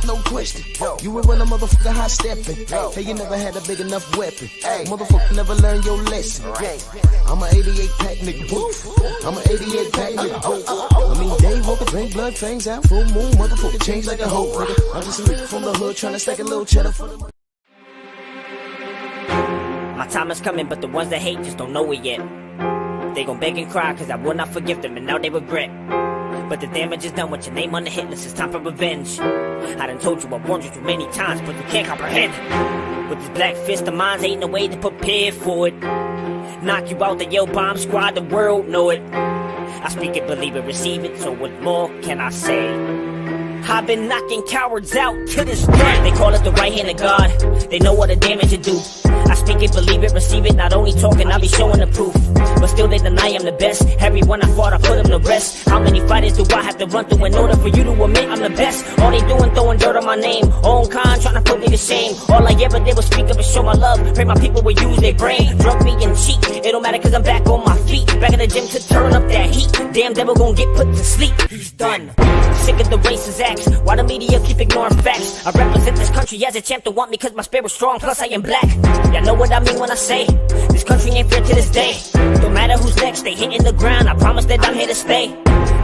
no question. You were when a motherfucker high stepping. Hey, you never had a big enough weapon. Motherfucker never learned your lesson. I'm a 88 pack nigga. I'm a 88 pack nigga. I mean, day walker, drink blood, fangs out, full moon, motherfucker change like a hoe. I'm just a nigga from the hood trying to stack a little cheddar for the. My time is coming, but the ones that hate just don't know it yet. They gon' beg and cry, cause I will not forgive them, and now they regret. But the damage is done with your name on the hit list, it's time for revenge. I done told you, I warned you too many times, but you can't comprehend. With this black fist of mine, ain't no way to prepare for it. Knock you out the yo bomb squad, the world know it. I speak it, believe it, receive it, so what more can I say? I've been knocking cowards out to this day. They call it the right hand of God, they know what the damage it do. I speak it, believe it, receive it, not only talking, I'll be showing the proof. But still they deny I'm the best, everyone I fought I put them to rest. How many fighters do I have to run through in order for you to admit I'm the best? All they doing throwing dirt on my name, own kind trying to put me to shame. All I ever did was speak up and show my love, pray my people will use their brain. Drug me and cheat, it don't matter cause I'm back on my feet. Back in the gym to turn up that heat, damn devil gon' get put to sleep. He's done. Sick of the racist acts, why the media keep ignoring facts? I represent this country as a champ, don't want me cause my spirit's strong, plus I am black. Y'all know what I mean when I say, this country ain't fair to this day. Don't matter who's next, they hitting the ground, I promise that I'm here to stay.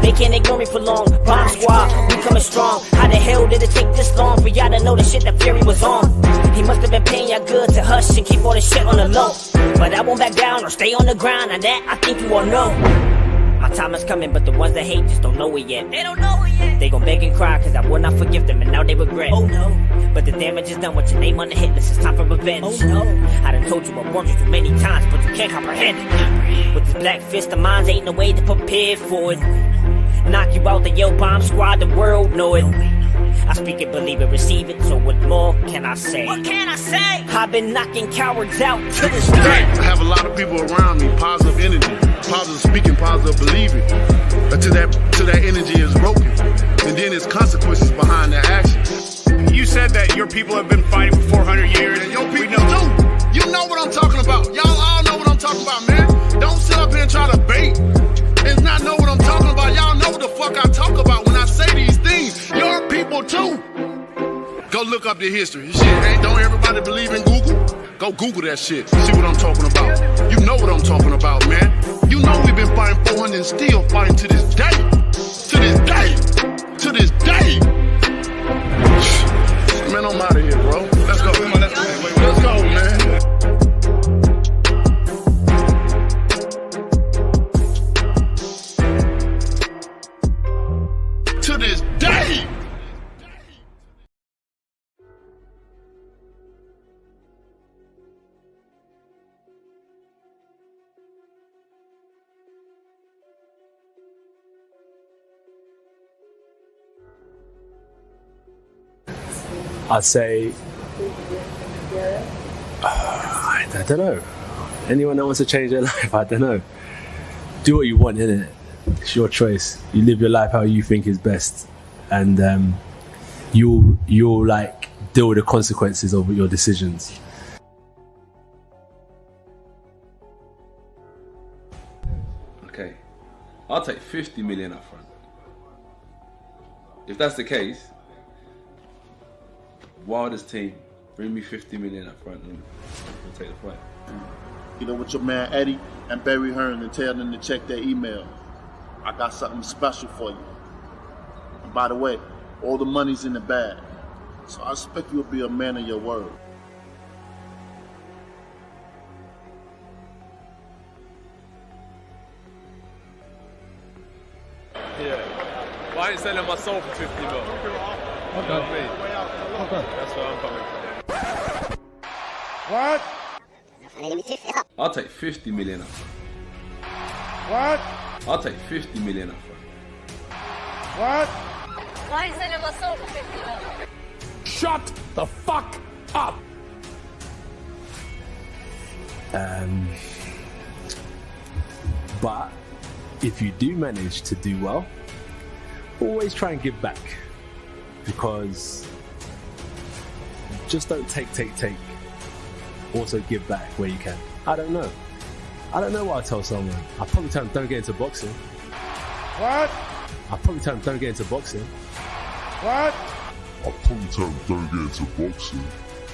They can't ignore me for long, bomb squad, we coming strong. How the hell did it take this long for y'all to know the shit that Fury was on? He must have been paying y'all good to hush and keep all this shit on the low. But I won't back down or stay on the ground, and that I think you all know. My time is coming, but the ones that hate just don't know it yet. They don't know it yet. They gon' beg and cry, cause I will not forgive them, and now they regret. Oh no. But the damage is done with your name on the hit list, it's time for revenge. Oh no. I done told you, I warned you too many times, but you can't comprehend. With this black fist of mine, ain't no way to prepare for it. Knock you out the yo bomb squad, the world know it. I speak it, believe it, receive it, so what more can I say? What can I say? I've been knocking cowards out to this day. I have a lot of people around me, positive energy, positive speaking, positive believing. Until that energy is broken, and then there's consequences behind that action. You said that your people have been fighting for 400 years. And your people do. You know what I'm talking about. Y'all all know what I'm talking about, man. Don't sit up here and try to bait and not know what I'm talking about. Y'all know what the fuck I talk about when I say these things. Your people too. Go look up the history. Shit, ain't don't everybody believe in Google? Go Google that shit. See what I'm talking about. You know what I'm talking about, man. You know we've been fighting 400 and still fighting to this day. To this day. To this day. Man, I'm out of here, bro. Let's go. Let's go, man. To this day. I'd say, I don't know. Anyone that wants to change their life, I don't know. Do what you want, innit? It's your choice. You live your life how you think is best, and you'll like deal with the consequences of your decisions. Okay, I'll take 50 million up front. If that's the case, Wilder's team, bring me 50 million up front and we'll take the fight. Get up with your man Eddie and Barry Hearn and tell them to check their email. I got something special for you. And by the way, all the money's in the bag. So I expect you'll be a man of your word. Yeah. Well, I ain't selling my soul for 50 mil. Okay. That's where I'm coming from. What? I'll take 50 million up front. What? I'll take 50 million up front. What? Why is it my soul for 50 mil? Shut the fuck up! But if you do manage to do well, always try and give back, because just don't take. Also give back where you can. I don't know what I'll tell someone. I'll probably tell them don't get into boxing. What? I'll probably tell them don't get into boxing. What? I'll probably tell him don't get into boxing.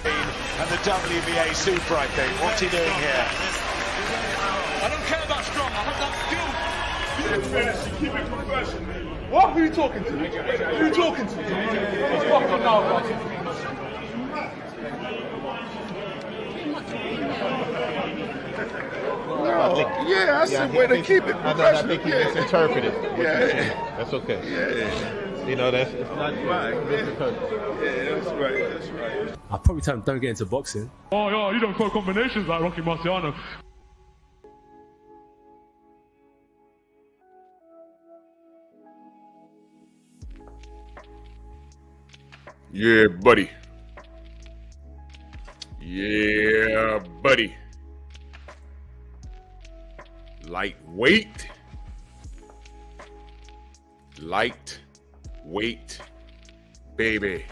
And the WBA Super, I think. What's he doing here? I don't care about strong, I want that skill. Keep it fancy, keep it professional. What? Who are you talking to? Who are you talking to? Fucking Navara. Yeah, I said way to keep it professional. I think he misinterpreted. Yeah. That's okay. Yeah. You know, it's not right. Yeah, that's right. That's right. I'll probably tell him don't get into boxing. Oh, yeah, you don't throw combinations like Rocky Marciano. Yeah, buddy. Yeah, buddy. Lightweight. Lightweight, baby.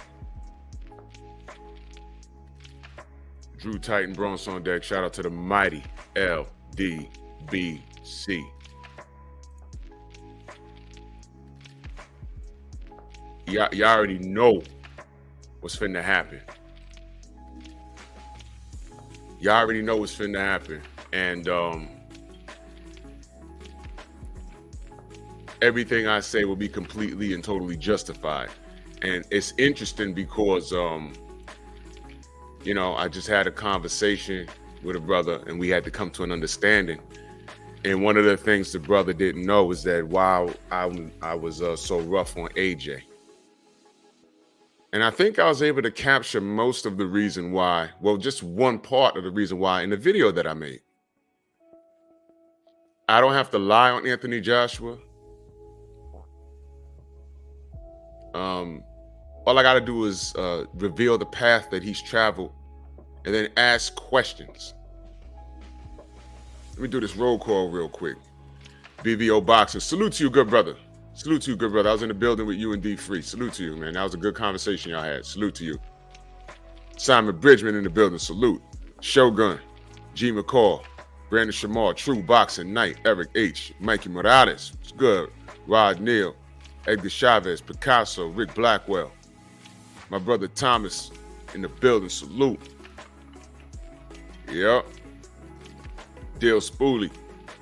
Drew Titan Bronze on deck. Shout out to the mighty LDBC. Y'all already know what's finna happen. Y'all already know what's finna happen. And everything I say will be completely and totally justified. And it's interesting because, you know, I just had a conversation with a brother and we had to come to an understanding. And one of the things the brother didn't know is that while I was so rough on AJ, and I think I was able to capture most of the reason why, well, just one part of the reason why in the video that I made. I don't have to lie on Anthony Joshua. All I got to do is reveal the path that he's traveled and then ask questions. Let me do this roll call real quick. BVO Boxing. Salute to you, good brother. Salute to you, good brother. I was in the building with you and D Free. Salute to you, man. That was a good conversation y'all had. Salute to you. Simon Bridgman in the building. Salute. Shogun. G. McCall. Brandon Shamar. True Boxing Knight. Eric H. Mikey Morales. It's good. Rod Neal. Edgar Chavez. Picasso. Rick Blackwell. My brother Thomas in the building. Salute. Yep. Dale Spooley.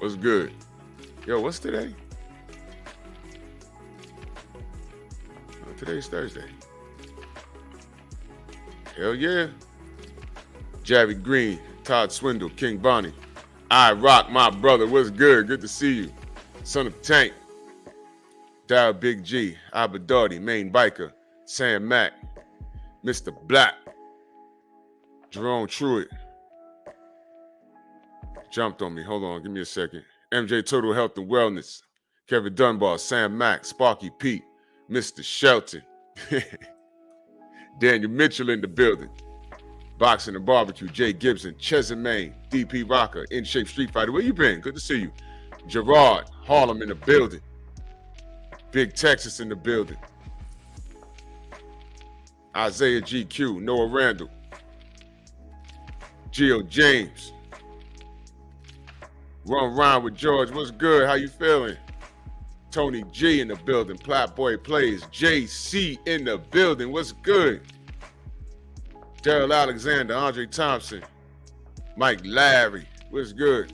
What's good? Yo, what's today? Today's Thursday. Hell yeah. Javi Green, Todd Swindle, King Bonnie. I Rock, my brother. What's good? Good to see you. Son of Tank. Dial Big G, Abadati, Main Biker, Sam Mack, Mr. Black, Jerome Truitt. Jumped on me. Hold on, give me a second. MJ Total Health and Wellness, Kevin Dunbar, Sam Mack, Sparky Pete, Mr. Shelton, Daniel Mitchell in the building, Boxing and Barbecue, Jay Gibson, Chesamane, DP Rocker, In Shape Street Fighter. Where you been? Good to see you. Gerard Harlem in the building. Big Texas in the building. Isaiah GQ, Noah Randall, Gio James. Run Rhyme with George. What's good? How you feeling? Tony G in the building. Plat Boy Plays. JC in the building. What's good? Daryl Alexander, Andre Thompson, Mike Larry. What's good?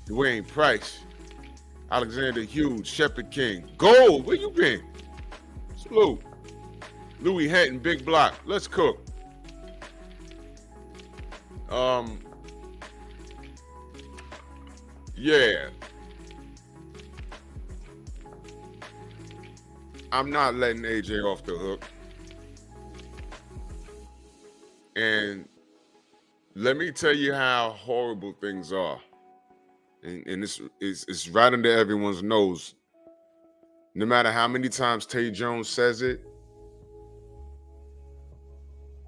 Dwayne Price, Alexander Hughes, Shepherd King. Gold, where you been? Salute. Louis Hatton, Big Block. Let's cook. Yeah. I'm not letting AJ off the hook. And let me tell you how horrible things are. And it's right under everyone's nose. No matter how many times Tay Jones says it,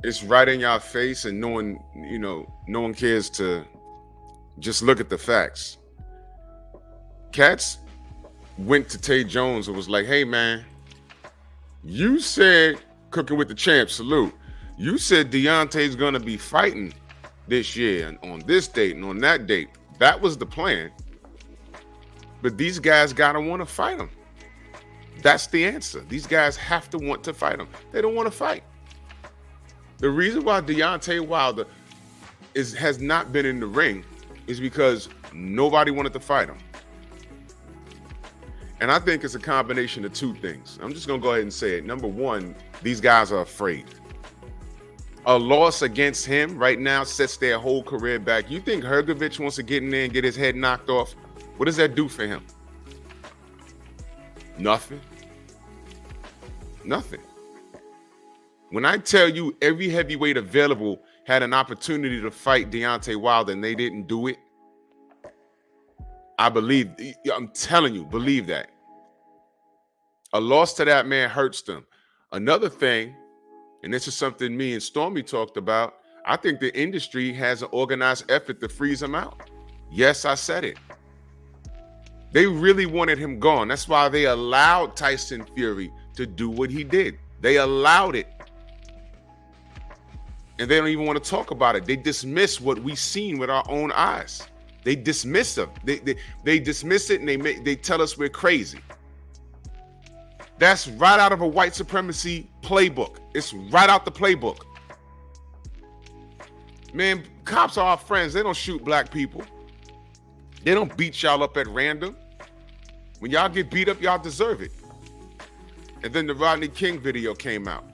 it's right in your face, and no one cares to just look at the facts. Cats went to Tay Jones and was like, hey man, you said Cooking with the Champ, salute. You said Deontay's gonna be fighting this year and on this date and on that date. That was the plan. But these guys gotta want to fight him. That's the answer. These guys have to want to fight him. They don't want to fight. The reason why Deontay Wilder has not been in the ring is because nobody wanted to fight him. And I think it's a combination of two things. I'm just going to go ahead and say it. Number one, these guys are afraid. A loss against him right now sets their whole career back. You think Hrgovic wants to get in there and get his head knocked off? What does that do for him? Nothing. Nothing. When I tell you every heavyweight available had an opportunity to fight Deontay Wilder and they didn't do it, I'm telling you, believe that. A loss to that man hurts them. Another thing, and this is something me and Stormy talked about, I think the industry has an organized effort to freeze him out. Yes, I said it. They really wanted him gone. That's why they allowed Tyson Fury to do what he did. They allowed it. And they don't even want to talk about it. They dismiss what we've seen with our own eyes. They dismiss it. They dismiss it, and they tell us we're crazy. That's right out of a white supremacy playbook. It's right out the playbook. Man, cops are our friends. They don't shoot black people. They don't beat y'all up at random. When y'all get beat up, y'all deserve it. And then the Rodney King video came out.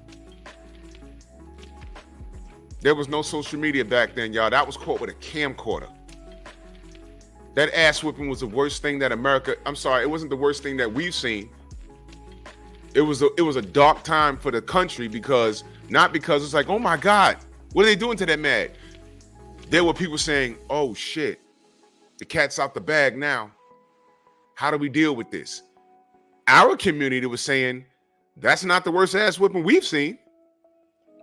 There was no social media back then, y'all. That was caught with a camcorder. That ass whipping was the worst thing that America, I'm sorry, it wasn't the worst thing that we've seen. It was a dark time for the country because it's like, oh my God, what are they doing to that man? There were people saying, oh shit, the cat's out the bag now. How do we deal with this? Our community was saying, that's not the worst ass whipping we've seen.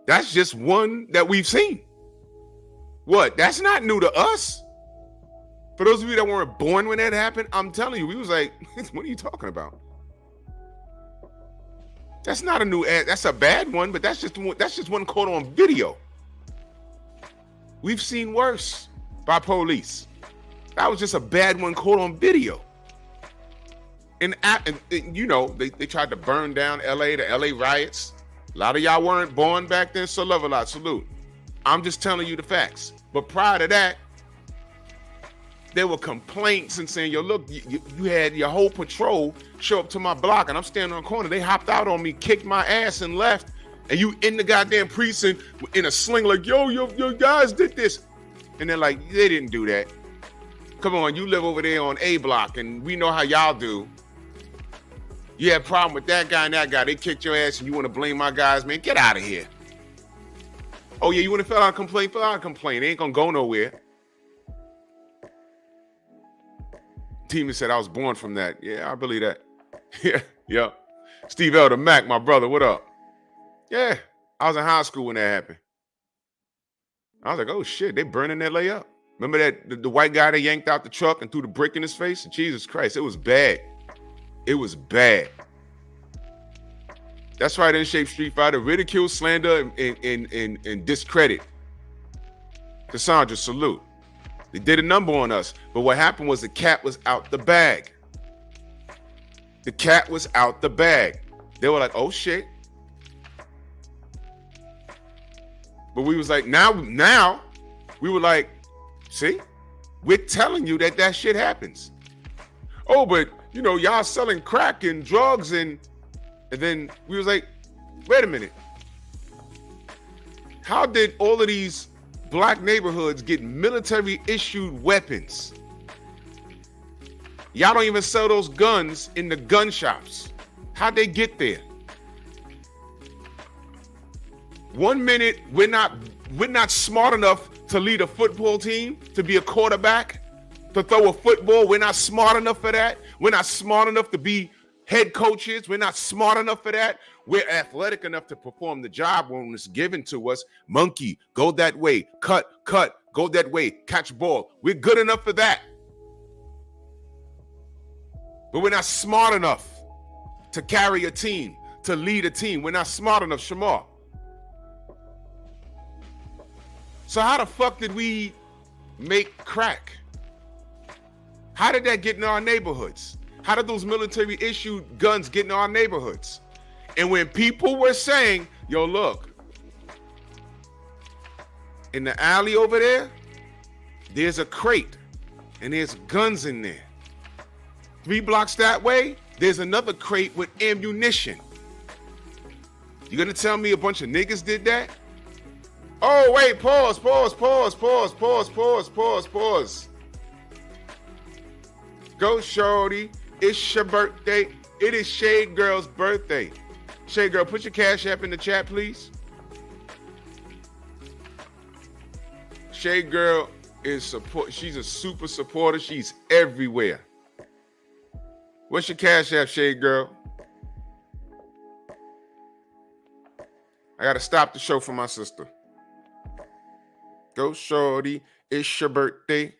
That's just one that we've seen. What? That's not new to us. For those of you that weren't born when that happened, I'm telling you, we was like, what are you talking about? That's not a new ad. That's a bad one, but that's just one caught on video. We've seen worse by police. That was just a bad one caught on video. And you know, they tried to burn down LA, the LA riots. A lot of y'all weren't born back then, so love a lot, salute. I'm just telling you the facts. But prior to that, there were complaints and saying, yo, look, you had your whole patrol show up to my block and I'm standing on the corner. They hopped out on me, kicked my ass and left. And you in the goddamn precinct in a sling like, yo, your guys did this. And they're like, they didn't do that. Come on, you live over there on A block and we know how y'all do. You had a problem with that guy and that guy. They kicked your ass and you want to blame my guys, man. Get out of here. Oh, yeah, you want to fill out a complaint? Fill out a complaint. It ain't going to go nowhere. Team said I was born from that. Yeah, I believe that. Yeah. Steve Elder Mac, my brother, what up? Yeah, I was in high school when that happened. I was like, oh shit, they burning LA up. Remember that the white guy that yanked out the truck and threw the brick in his face? Jesus Christ, it was bad. It was bad. That's right, In-Shape Street Fighter, ridicule, slander, and discredit. Cassandra, salute. They did a number on us. But what happened was the cat was out the bag. The cat was out the bag. They were like, oh shit. But we was like, now we were like, see, we're telling you that shit happens. Oh, but you know, y'all selling crack and drugs and then we was like, wait a minute. How did all of these black neighborhoods get military issued weapons? Y'all don't even sell those guns in the gun shops. How'd they get there? 1 minute, we're not smart enough to lead a football team, to be a quarterback, to throw a football. We're not smart enough for that. We're not smart enough to be head coaches. We're not smart enough for that. We're athletic enough to perform the job when it's given to us. Monkey, go that way. Cut, go that way. Catch ball. We're good enough for that. But we're not smart enough to carry a team, to lead a team. We're not smart enough, Shamar. So how the fuck did we make crack? How did that get in our neighborhoods? How did those military issued guns get in our neighborhoods? And when people were saying, yo, look, in the alley over there's a crate and there's guns in there. 3 blocks that way, there's another crate with ammunition. You gonna tell me a bunch of niggas did that? Oh, wait, pause. Go, shorty. It's your birthday. It is Shade Girl's birthday. Shade Girl, put your Cash App in the chat, please. Shade Girl is support. She's a super supporter. She's everywhere. What's your Cash App, Shade Girl? I gotta stop the show for my sister. Go, shorty. It's your birthday.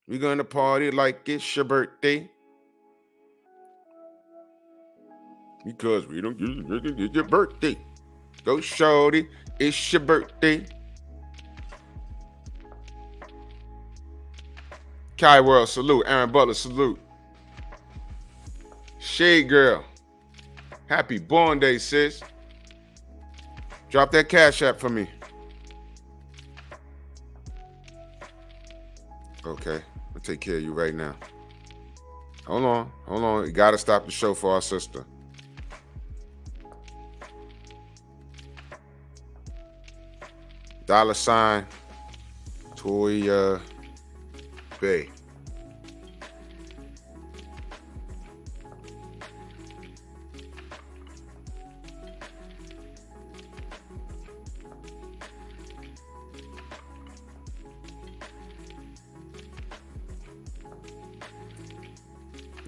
We're gonna party like it's your birthday. Because we don't get your birthday. Go, shorty. It's your birthday. Kai World, salute. Aaron Butler, salute. Shade Girl. Happy born day, sis. Drop that Cash App for me. Okay, I'll take care of you right now. Hold on. You gotta stop the show for our sister. $ Toya Bay.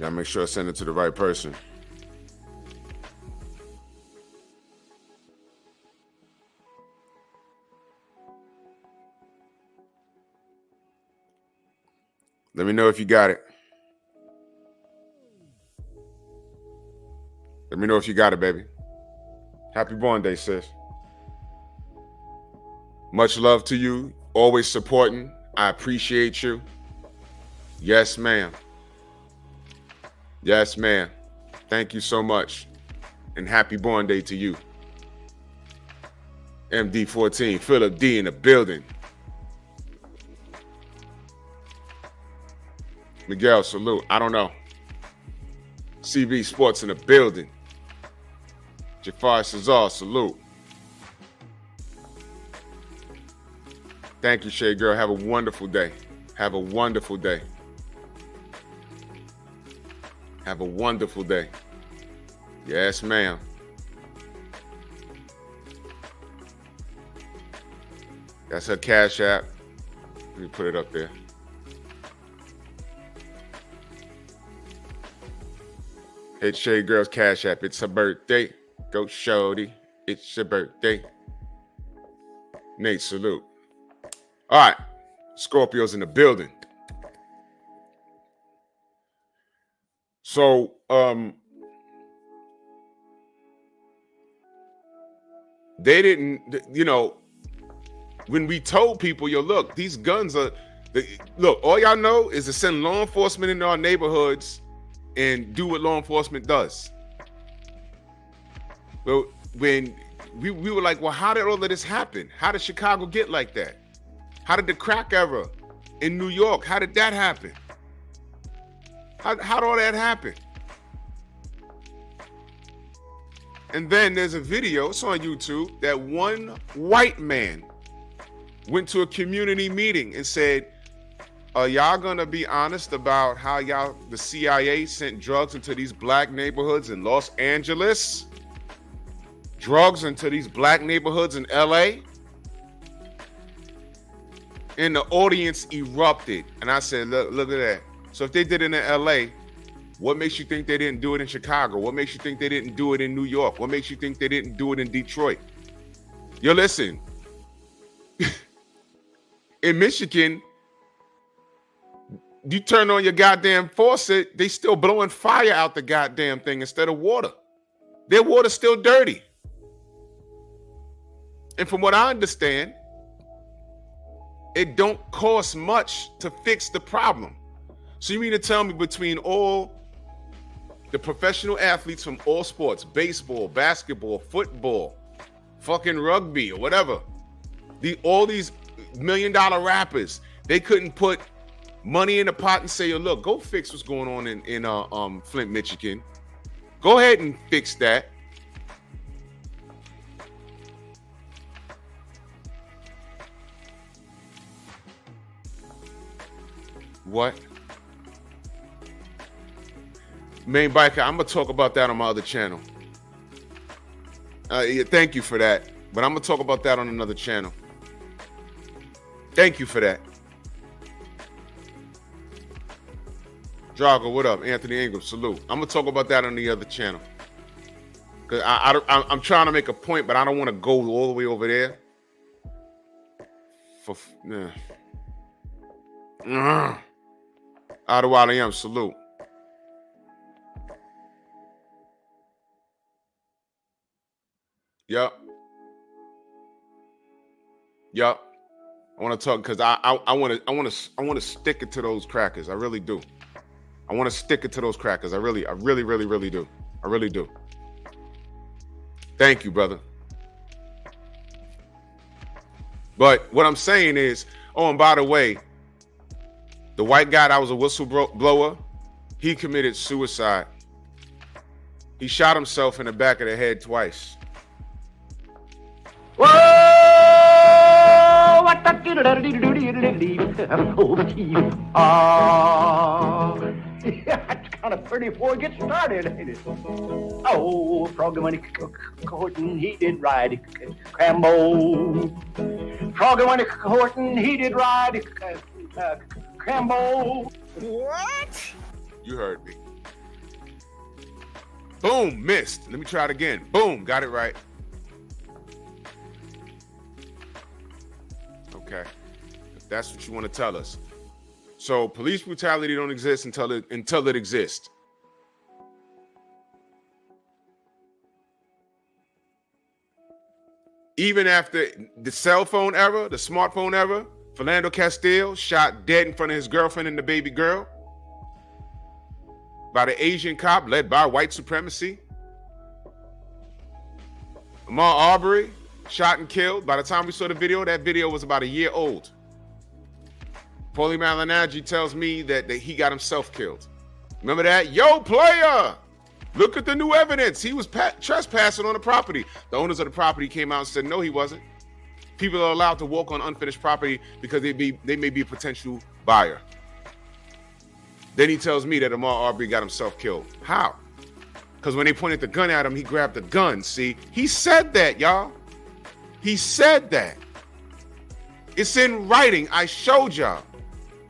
Gotta make sure I send it to the right person. Let me know if you got it. Let me know if you got it, baby. Happy born day, sis. Much love to you. Always supporting. I appreciate you. Yes, ma'am. Yes, ma'am. Thank you so much. And happy born day to you. MD14, Philip D in the building. Miguel, salute. I don't know. CV Sports in the building. Jafar Cesar, salute. Thank you, Shade Girl. Have a wonderful day. Have a wonderful day. Have a wonderful day. Yes, ma'am. That's her Cash App. Let me put it up there. It's Shade Girl's Cash App. It's her birthday. Go, shorty. It's your birthday. Nate, salute. All right. Scorpio's in the building. So, they didn't, when we told people, yo, look, these guns are, look, all y'all know is to send law enforcement into our neighborhoods and do what law enforcement does. Well, when we were like, well, how did all of this happen? How did Chicago get like that? How did the crack era in New York, how did that happen? How did all that happen? And then there's a video, it's on YouTube, that one white man went to a community meeting and said, are y'all gonna be honest about how the CIA sent drugs into these black neighborhoods in Los Angeles? Drugs into these black neighborhoods in LA? And the audience erupted. And I said, look at that. So if they did it in LA, what makes you think they didn't do it in Chicago? What makes you think they didn't do it in New York? What makes you think they didn't do it in Detroit? Yo, listen. In Michigan, you turn on your goddamn faucet, they still blowing fire out the goddamn thing instead of water. Their water's still dirty. And from what I understand, it don't cost much to fix the problem. So you mean to tell me between all The professional athletes from all sports, baseball, basketball, football, fucking rugby or whatever. All these $1 million rappers, they couldn't put money in the pot and say, "Yo, look, go fix what's going on in Flint, Michigan. Go ahead and fix that." What? Main biker, I'm gonna talk about that on my other channel. Yeah, thank you for that, but I'm gonna talk about that on another channel. Thank you for that. Drago, what up? Anthony Ingram, salute. I'm gonna talk about that on the other channel. Cause I'm trying to make a point, but I don't want to go all the way over there. Adewale, salute. Yup. I want to talk because I want to stick it to those crackers. I really do. I want to stick it to those crackers. I really do. I really do. Thank you, brother. But what I'm saying is, oh, and by the way, the white guy that was a whistleblower, he committed suicide. He shot himself in the back of the head twice. Whoa! What the that's kind of pretty before it gets started, ain't it? Oh, Froggy when he courtin', he did ride Crambo. Froggy when he courtin', he did ride Crambo. What? You heard me. Boom, missed. Let me try it again. Boom, got it right. Okay, if that's what you want to tell us. So police brutality don't exist until it exists. Even after the cell phone era, the smartphone era, Philando Castile shot dead in front of his girlfriend and the baby girl by the Asian cop led by white supremacy. Ahmaud Arbery shot and killed. By the time we saw the video, that video was about a year old. Paulie Malignaggi tells me that he got himself killed. Remember that? Yo, player! Look at the new evidence. He was trespassing on the property. The owners of the property came out and said, no, he wasn't. People are allowed to walk on unfinished property because they may be a potential buyer. Then he tells me that Ahmaud Arbery got himself killed. How? Because when they pointed the gun at him, he grabbed the gun. See, he said that, y'all. He said that. It's in writing. I showed y'all.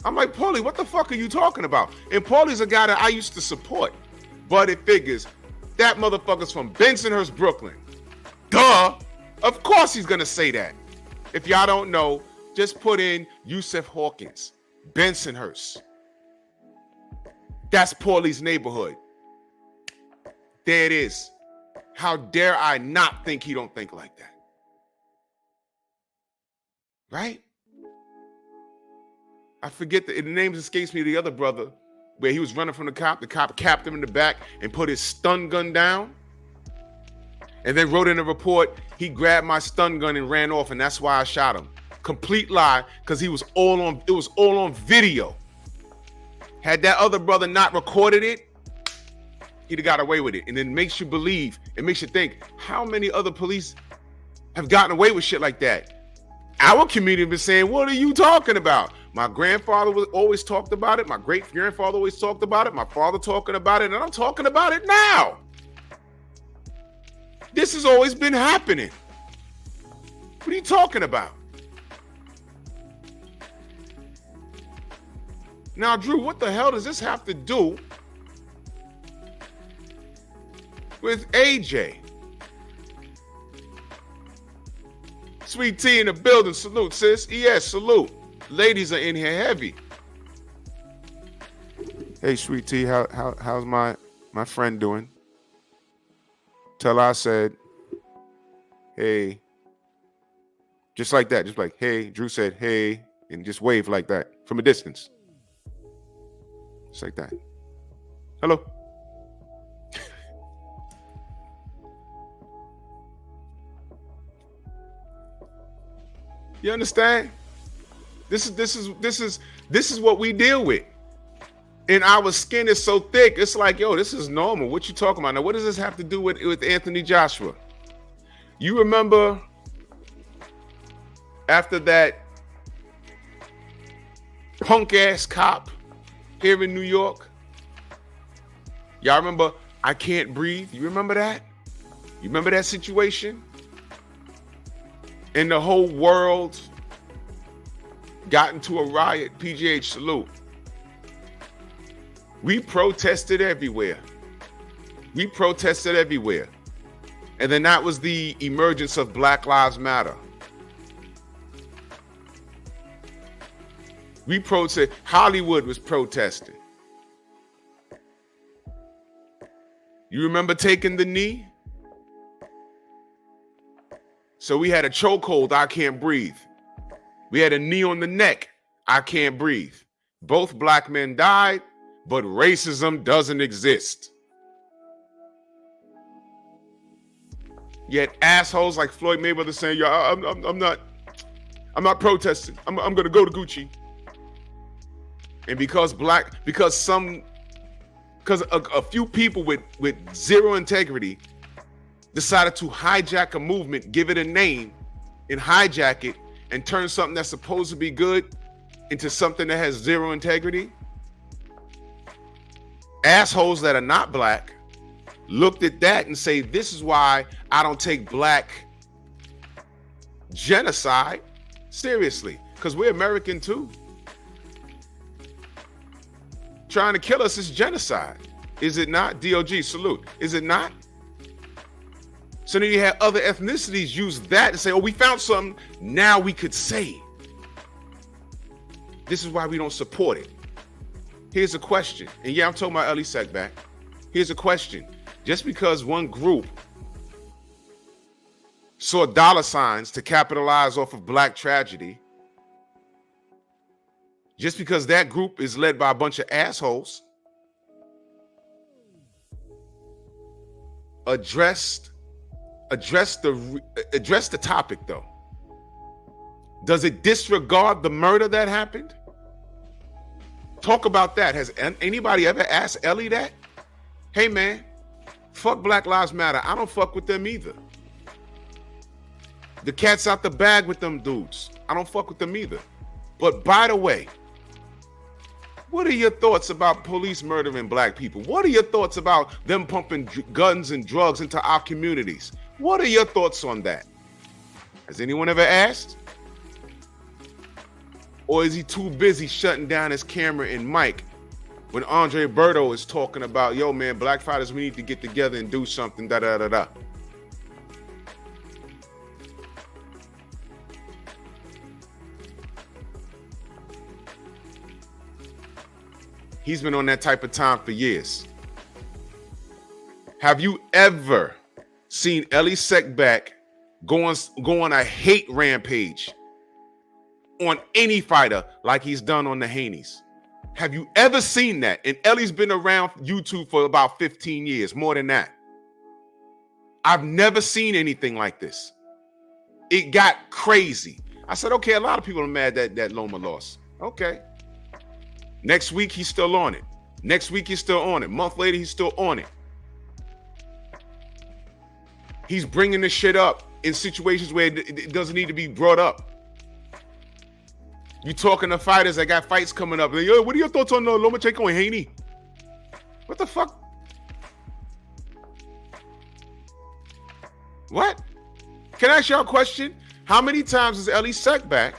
I'm like, Paulie, what the fuck are you talking about? And Paulie's a guy that I used to support. But it figures that motherfucker's from Bensonhurst, Brooklyn. Duh. Of course he's going to say that. If y'all don't know, just put in Yusuf Hawkins, Bensonhurst. That's Paulie's neighborhood. There it is. How dare I not think he don't think like that? Right? I forget the name escapes me, the other brother, where he was running from the cop capped him in the back and put his stun gun down. And then wrote in a report, he grabbed my stun gun and ran off, and that's why I shot him. Complete lie, because it was all on video. Had that other brother not recorded it, he'd have got away with it. And it makes you believe, it makes you think, how many other police have gotten away with shit like that? Our community has been saying, what are you talking about? My grandfather always talked about it. My great-grandfather always talked about it. My father talking about it. And I'm talking about it now. This has always been happening. What are you talking about? Now, Drew, what the hell does this have to do with AJ? Sweet Tea in the building. Salute, sis. Yes, salute. Ladies are in here heavy. Hey, Sweet Tea, how's my friend doing? Tell her I said, hey. Just like that. Just like, hey. Drew said, hey. And just wave like that from a distance. Just like that. Hello. You understand? This is what we deal with. And our skin is so thick, it's like, yo, this is normal. What you talking about? Now, what does this have to do with Anthony Joshua? You remember after that punk-ass cop here in New York? Y'all remember I Can't Breathe? You remember that? You remember that situation? And the whole world got into a riot. PGH, salute. We protested everywhere. We protested everywhere. And then that was the emergence of Black Lives Matter. We protested. Hollywood was protesting. You remember taking the knee? So we had a chokehold, I can't breathe. We had a knee on the neck, I can't breathe. Both black men died, but racism doesn't exist. Yet assholes like Floyd Mayweather saying, "Yo, I'm not protesting. I'm gonna go to Gucci." And because a few people with zero integrity decided to hijack a movement, give it a name, and hijack it, and turn something that's supposed to be good into something that has zero integrity. Assholes that are not black looked at that and say, this is why I don't take black genocide seriously, because we're American too. Trying to kill us is genocide. Is it not? DOG, salute. Is it not? So then you have other ethnicities use that and say, oh, we found something, now we could say. This is why we don't support it. Here's a question. And yeah, I'm talking about Ellie Sackback. Here's a question. Just because one group saw dollar signs to capitalize off of black tragedy, just because that group is led by a bunch of assholes, address the topic though. Does it disregard the murder that happened? Talk about that. Has anybody ever asked Ellie that? Hey man, fuck Black Lives Matter. I don't fuck with them either. The cat's out the bag with them dudes. I don't fuck with them either. But by the way, what are your thoughts about police murdering black people? What are your thoughts about them pumping guns and drugs into our communities? What are your thoughts on that? Has anyone ever asked? Or is he too busy shutting down his camera and mic when Andre Berto is talking about, yo man, black fighters, we need to get together and do something, da da da da. He's been on that type of time for years. Have you ever seen Ellie Sackback go on a hate rampage on any fighter like he's done on the Haneys? Have you ever seen that? And Ellie's been around YouTube for about 15 years, more than that. I've never seen anything like this. It got crazy. I said, okay, a lot of people are mad that Loma lost. Okay. Next week, he's still on it. Next week, he's still on it. Month later, he's still on it. He's bringing this shit up in situations where it doesn't need to be brought up. You talking to fighters that got fights coming up. Yo, what are your thoughts on Lomachenko and Haney? What the fuck? What? Can I ask y'all a question? How many times has Ellie Sackback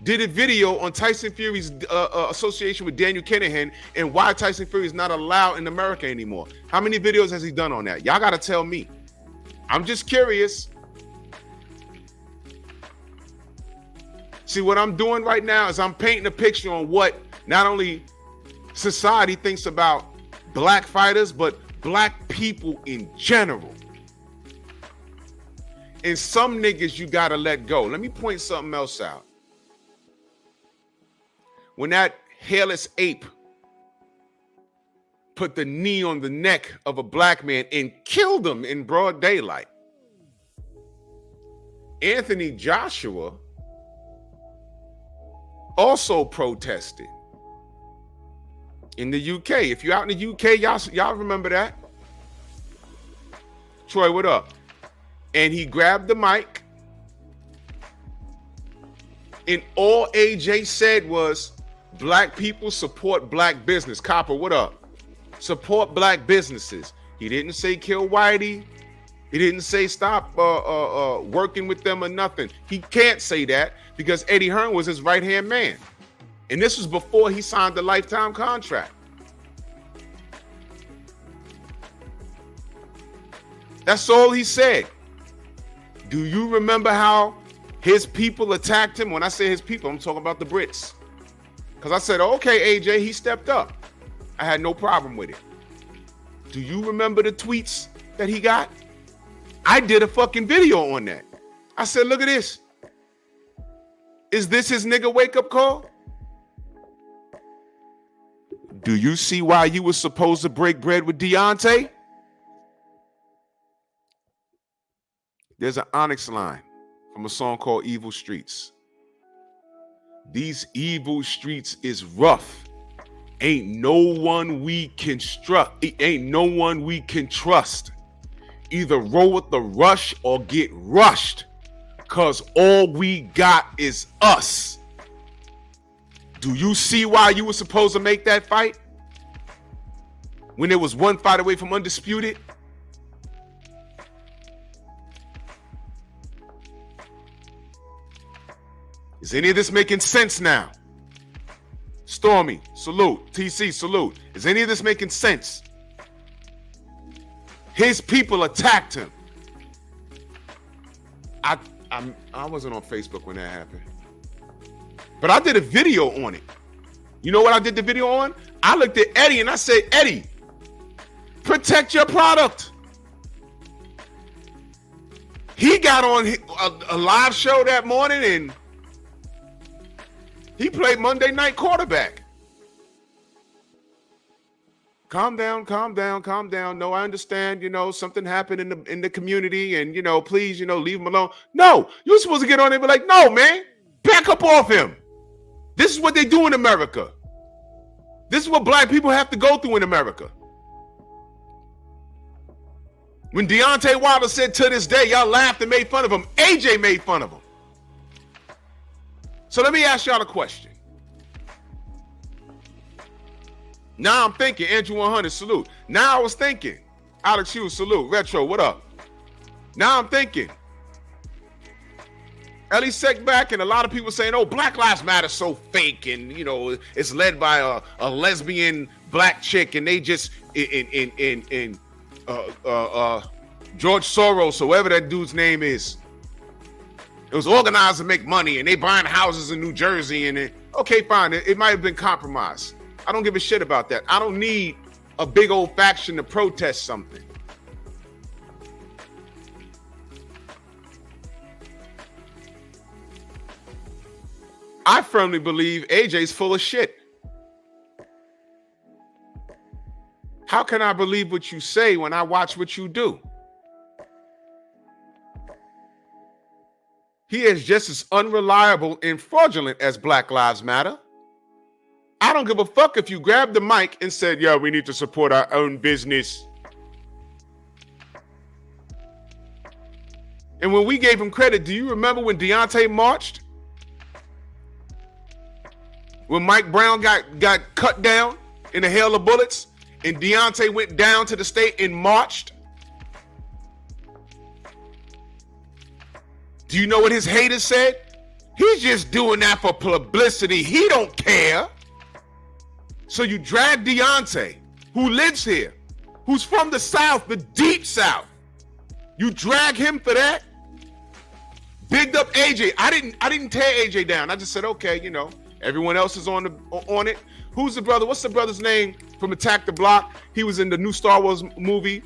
did a video on Tyson Fury's association with Daniel Kinahan and why Tyson Fury is not allowed in America anymore? How many videos has he done on that? Y'all got to tell me. I'm just curious. See, what I'm doing right now is I'm painting a picture on what not only society thinks about black fighters, but black people in general. And some niggas you got to let go. Let me point something else out. When that hairless ape put the knee on the neck of a black man and killed him in broad daylight, Anthony Joshua also protested in the UK. If you're out in the UK, y'all remember that. Troy, what up? And he grabbed the mic, and all AJ said was, black people support black business. Copper, what up? Support black businesses. He didn't say kill Whitey. He didn't say stop working with them or nothing. He can't say that because Eddie Hearn was his right-hand man. And this was before he signed the lifetime contract. That's all he said. Do you remember how his people attacked him? When I say his people, I'm talking about the Brits. Because I said, okay, AJ, he stepped up. I had no problem with it. Do you remember the tweets that he got? I did a fucking video on that. I said, look at this. Is this his nigga wake-up call? Do you see why you were supposed to break bread with Deontay? There's an Onyx line from a song called Evil Streets. These evil streets is rough. Ain't no one we can ain't no one we can trust. Either roll with the rush or get rushed. Cause all we got is us. Do you see why you were supposed to make that fight? When there was one fight away from undisputed? Is any of this making sense now? Stormy, salute. TC, salute. Is any of this making sense? His people attacked him. I wasn't on Facebook when that happened. But I did a video on it. You know what I did the video on? I looked at Eddie and I said, Eddie, protect your product. He got on a live show that morning and he played Monday night quarterback. Calm down, calm down, calm down. No, I understand, something happened in the community and, please, leave him alone. No, you're supposed to get on there and be like, no, man, back up off him. This is what they do in America. This is what black people have to go through in America. When Deontay Wilder said to this day, y'all laughed and made fun of him, AJ made fun of him. So let me ask y'all a question. Now I'm thinking, Andrew 100, salute. Now I was thinking, Alex Hughes, salute. Retro, what up? Now I'm thinking, Ellie Sec back and a lot of people saying, oh, Black Lives Matter so fake and, it's led by a lesbian black chick and they just, George Soros, or whatever that dude's name is, it was organized to make money and they buying houses in New Jersey and okay, fine. It might have been compromised. I don't give a shit about that. I don't need a big old faction to protest something. I firmly believe AJ's full of shit. How can I believe what you say when I watch what you do? He is just as unreliable and fraudulent as Black Lives Matter. I don't give a fuck if you grabbed the mic and said, yeah, we need to support our own business. And when we gave him credit, do you remember when Deontay marched? When Mike Brown got cut down in a hail of bullets and Deontay went down to the state and marched? Do you know what his haters said? He's just doing that for publicity. He don't care. So you drag Deontay, who lives here, who's from the South, the deep South. You drag him for that? Bigged up AJ. I didn't tear AJ down. I just said, okay, everyone else is on it. Who's the brother? What's the brother's name from Attack the Block? He was in the new Star Wars movie.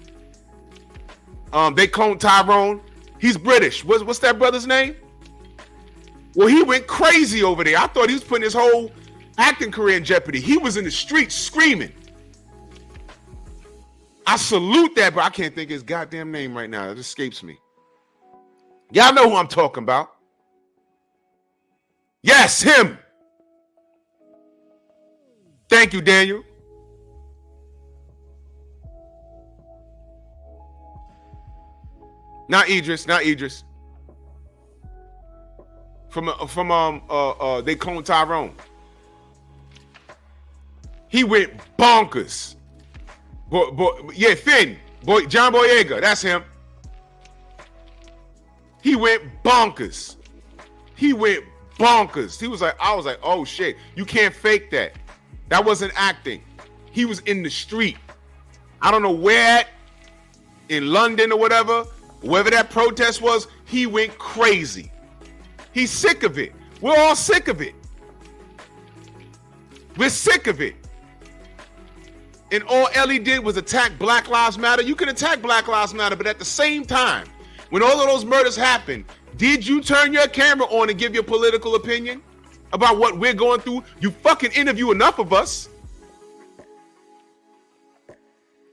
They cloned Tyrone. He's British. What's that brother's name? Well, he went crazy over there. I thought he was putting his whole acting career in jeopardy. He was in the streets screaming. I salute that, but I can't think of his goddamn name right now. It escapes me. Y'all know who I'm talking about. Yes, him. Thank you, Daniel. Not Idris. From they cloned Tyrone. He went bonkers. Yeah, Finn. John Boyega, that's him. He went bonkers. He was like, I was like, oh shit, you can't fake that. That wasn't acting. He was in the street. I don't know where at, in London or whatever, wherever that protest was, he went crazy. He's sick of it. We're all sick of it. We're sick of it. And all Ellie did was attack Black Lives Matter. You can attack Black Lives Matter, but at the same time, when all of those murders happened, did you turn your camera on and give your political opinion about what we're going through? You fucking interview enough of us.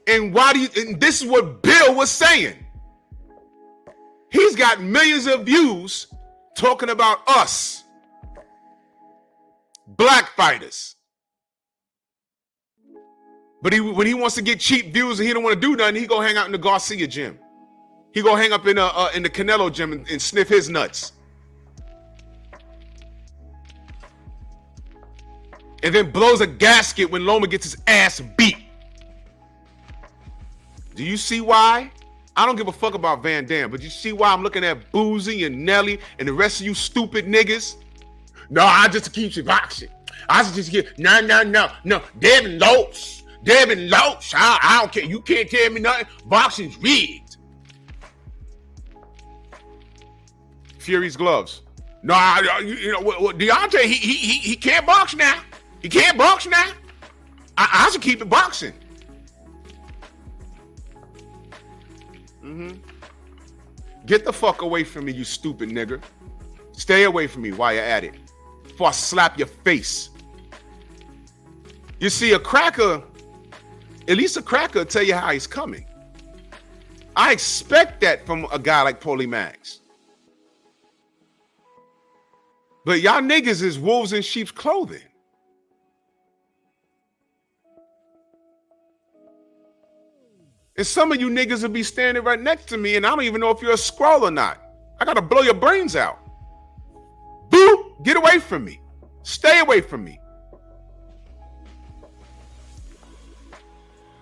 And and this is what Bill was saying. He's got millions of views talking about us, black fighters. But when he wants to get cheap views and he don't want to do nothing, he go hang out in the Garcia gym. He go hang up in the Canelo gym and sniff his nuts. And then blows a gasket when Loma gets his ass beat. Do you see why? I don't give a fuck about Van Dam, but you see why I'm looking at Boozy and Nelly and the rest of you stupid niggas? No, I just keep you boxing. I just get, no. Devin Lopes. I don't care. You can't tell me nothing. Boxing's rigged. Fury's gloves. No, Deontay, he can't box now. He can't box now. I should keep it boxing. Get the fuck away from me, you stupid nigger. Stay away from me while you're at it. Before I slap your face. You see, a cracker, at least a cracker will tell you how he's coming. I expect that from a guy like Paulie Max. But y'all niggas is wolves in sheep's clothing. And some of you niggas will be standing right next to me and I don't even know if you're a scroll or not. I gotta blow your brains out. Boop! Get away from me. Stay away from me.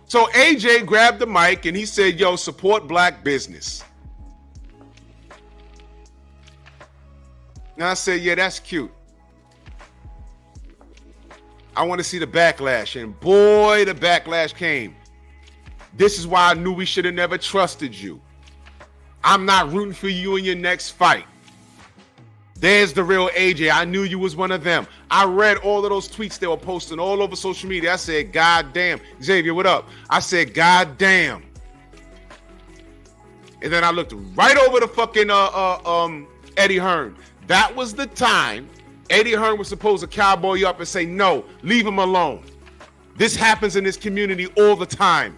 So AJ grabbed the mic and he said, yo, support black business. And I said, yeah, that's cute. I want to see the backlash. And boy, the backlash came. This is why I knew we should have never trusted you. I'm not rooting for you in your next fight. There's the real AJ. I knew you was one of them. I read all of those tweets they were posting all over social media. I said, God damn. Xavier, what up? I said, God damn. And then I looked right over the fucking Eddie Hearn. That was the time Eddie Hearn was supposed to cowboy you up and say, no, leave him alone. This happens in this community all the time.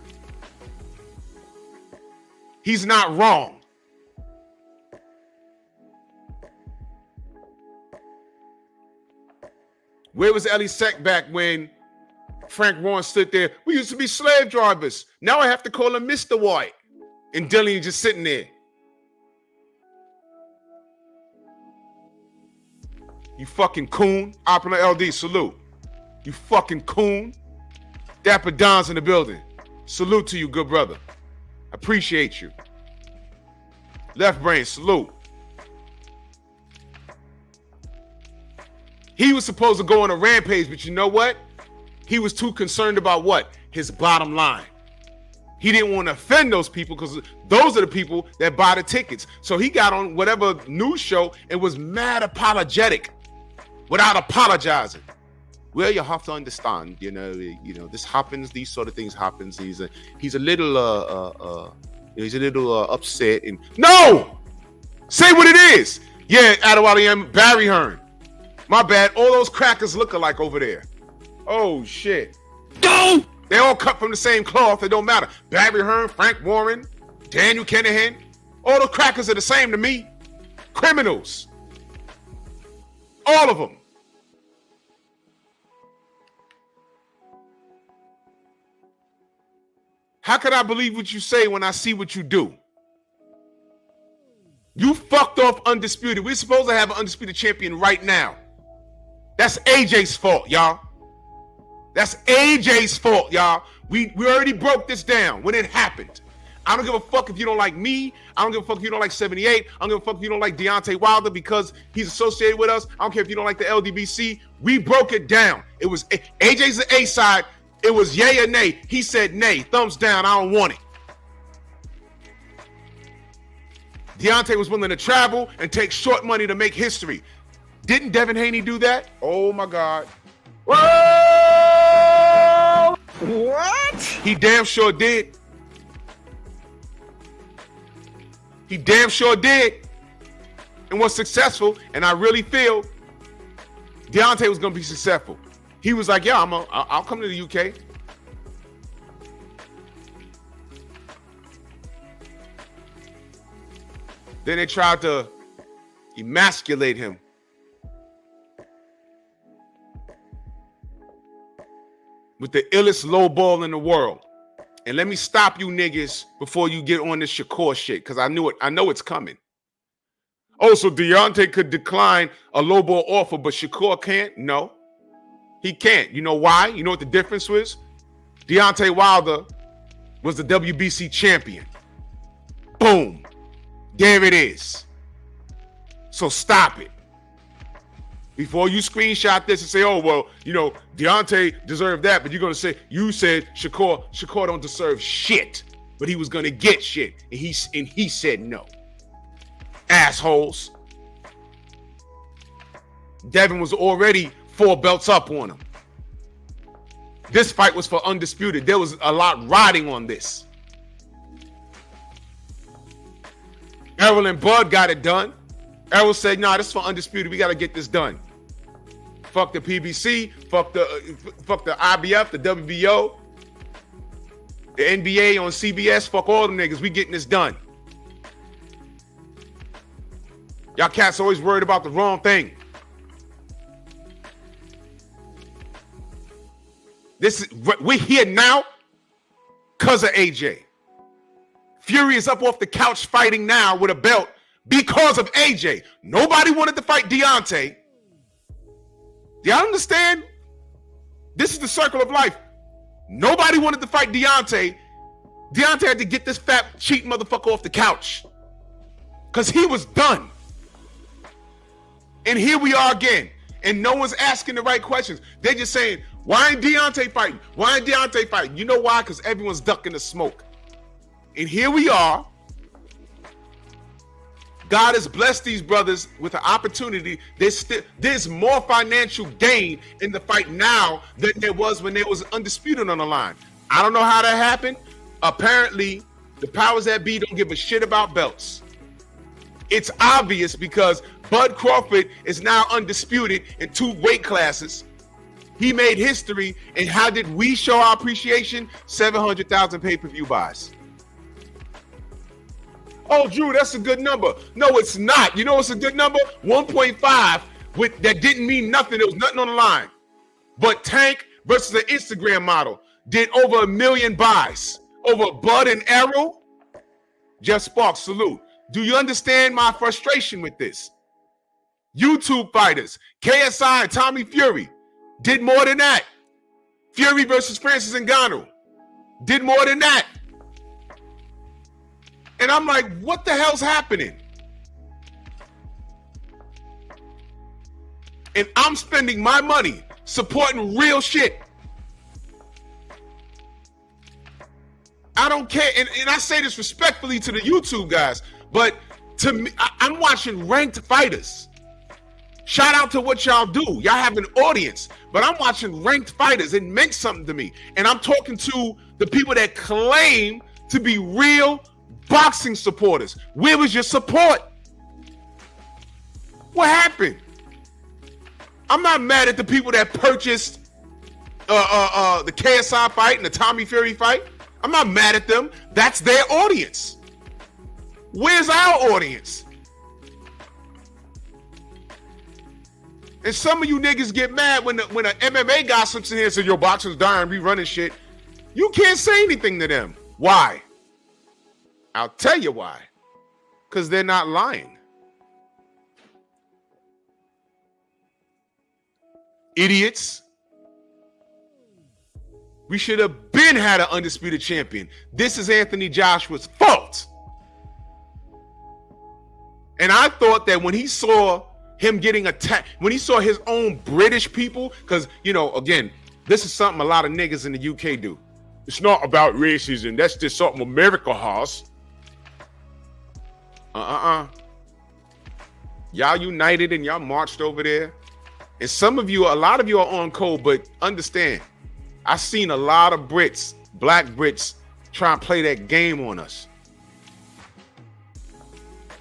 He's not wrong. Where was Ellie Sack back when Frank Warren stood there? We used to be slave drivers. Now I have to call him Mr. White. And Dillian just sitting there. You fucking coon. Opera LD, salute. You fucking coon. Dapper Don's in the building. Salute to you, good brother. Appreciate you. Left brain, salute. He was supposed to go on a rampage, but you know what? He was too concerned about what? His bottom line. He didn't want to offend those people because those are the people that buy the tickets. So he got on whatever news show and was mad apologetic without apologizing. Well, you have to understand, you know, this happens, these sort of things happens. He's a little upset and no! Say what it is. Yeah, Adewale, Barry Hearn. My bad. All those crackers look alike over there. Oh shit. Go! They all cut from the same cloth. It don't matter. Barry Hearn, Frank Warren, Daniel Kinahan. All the crackers are the same to me. Criminals. All of them. How could I believe what you say when I see what you do? You fucked off Undisputed. We're supposed to have an Undisputed champion right now. That's AJ's fault, y'all. That's AJ's fault, y'all. We already broke this down when it happened. I don't give a fuck if you don't like me. I don't give a fuck if you don't like 78. I don't give a fuck if you don't like Deontay Wilder because he's associated with us. I don't care if you don't like the LDBC. We broke it down. It was AJ's the A side. It was yay or nay. He said nay. Thumbs down. I don't want it. Deontay was willing to travel and take short money to make history. Didn't Devin Haney do that? Oh my God. Whoa! What? He damn sure did. He damn sure did. And was successful. And I really feel Deontay was going to be successful. He was like, yeah, I'll come to the UK. Then they tried to emasculate him. With the illest low ball in the world. And let me stop you niggas before you get on this Shakur shit, because I know it's coming. Oh, so Deontay could decline a low ball offer, but Shakur can't? No, he can't. You know why? You know what the difference was? Deontay Wilder was the WBC champion. Boom. There it is. So stop it. Before you screenshot this and say, oh, well, you know, Deontay deserved that, but you're going to say, you said Shakur don't deserve shit, but he was going to get shit, and he said no. Assholes. Devin was already 4 belts up on him. This fight was for Undisputed. There was a lot riding on this. Errol and Bud got it done. Errol said, nah, this is for Undisputed. We got to get this done. Fuck the PBC, fuck the IBF, the WBO, the NBA on CBS, fuck all them niggas. We getting this done. Y'all cats always worried about the wrong thing. We're here now because of AJ. Fury is up off the couch fighting now with a belt because of AJ. Nobody wanted to fight Deontay. Do y'all understand? This is the circle of life. Nobody wanted to fight Deontay. Deontay had to get this fat, cheat motherfucker off the couch. Because he was done. And here we are again. And no one's asking the right questions. They're just saying, why ain't Deontay fighting? Why ain't Deontay fighting? You know why? Because everyone's ducking the smoke. And here we are. God has blessed these brothers with an opportunity. There's more financial gain in the fight now than there was when there was Undisputed on the line. I don't know how that happened. Apparently, the powers that be don't give a shit about belts. It's obvious because Bud Crawford is now undisputed in 2 weight classes. He made history. And how did we show our appreciation? 700,000 pay-per-view buys. Oh, Drew, that's a good number. No, it's not. You know what's a good number? 1.5 that didn't mean nothing. There was nothing on the line. But Tank versus an Instagram model did over 1 million buys. Over Bud and Errol. Jeff Sparks, salute. Do you understand my frustration with this? YouTube fighters, KSI and Tommy Fury did more than that. Fury versus Francis Ngannou did more than that. And I'm like, what the hell's happening? And I'm spending my money supporting real shit. I don't care. And I say this respectfully to the YouTube guys, but to me, I'm watching ranked fighters. Shout out to what y'all do. Y'all have an audience, but I'm watching ranked fighters. It makes something to me. And I'm talking to the people that claim to be real boxing supporters. Where was your support? What happened? I'm not mad at the people that purchased the KSI fight and the Tommy Fury fight. I'm not mad at them. That's their audience. Where's our audience? And some of you niggas get mad when an MMA guy slips in here and says, yo, boxing's dying, rerunning shit. You can't say anything to them. Why? I'll tell you why. Because they're not lying. Idiots. We should have been had an undisputed champion. This is Anthony Joshua's fault. And I thought that when he saw him getting attacked, when he saw his own British people, because, you know, again, this is something a lot of niggas in the UK do. It's not about racism. That's just something America has. Y'all united and y'all marched over there. And a lot of you are on code, but understand, I've seen a lot of Brits, black Brits, try and play that game on us.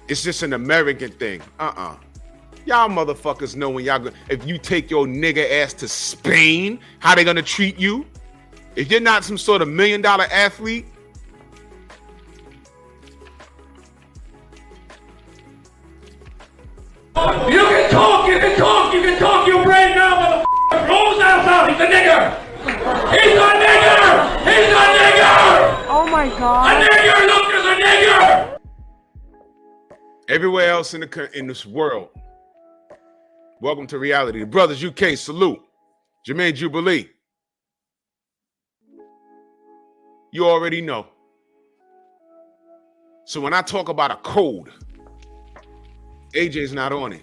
It's just an American thing. Y'all motherfuckers know when if you take your nigga ass to Spain, how they gonna treat you? If you're not some sort of $1 million athlete, you can talk your brain now, motherfucker. Rolls out, he's a nigger. He's a nigger. He's a nigger. Oh my God. A nigger, look, there's a nigger. Everywhere else in this world. Welcome to reality. The Brothers UK, salute. Jermaine Jubilee. You already know. So when I talk about a code, AJ's not on it.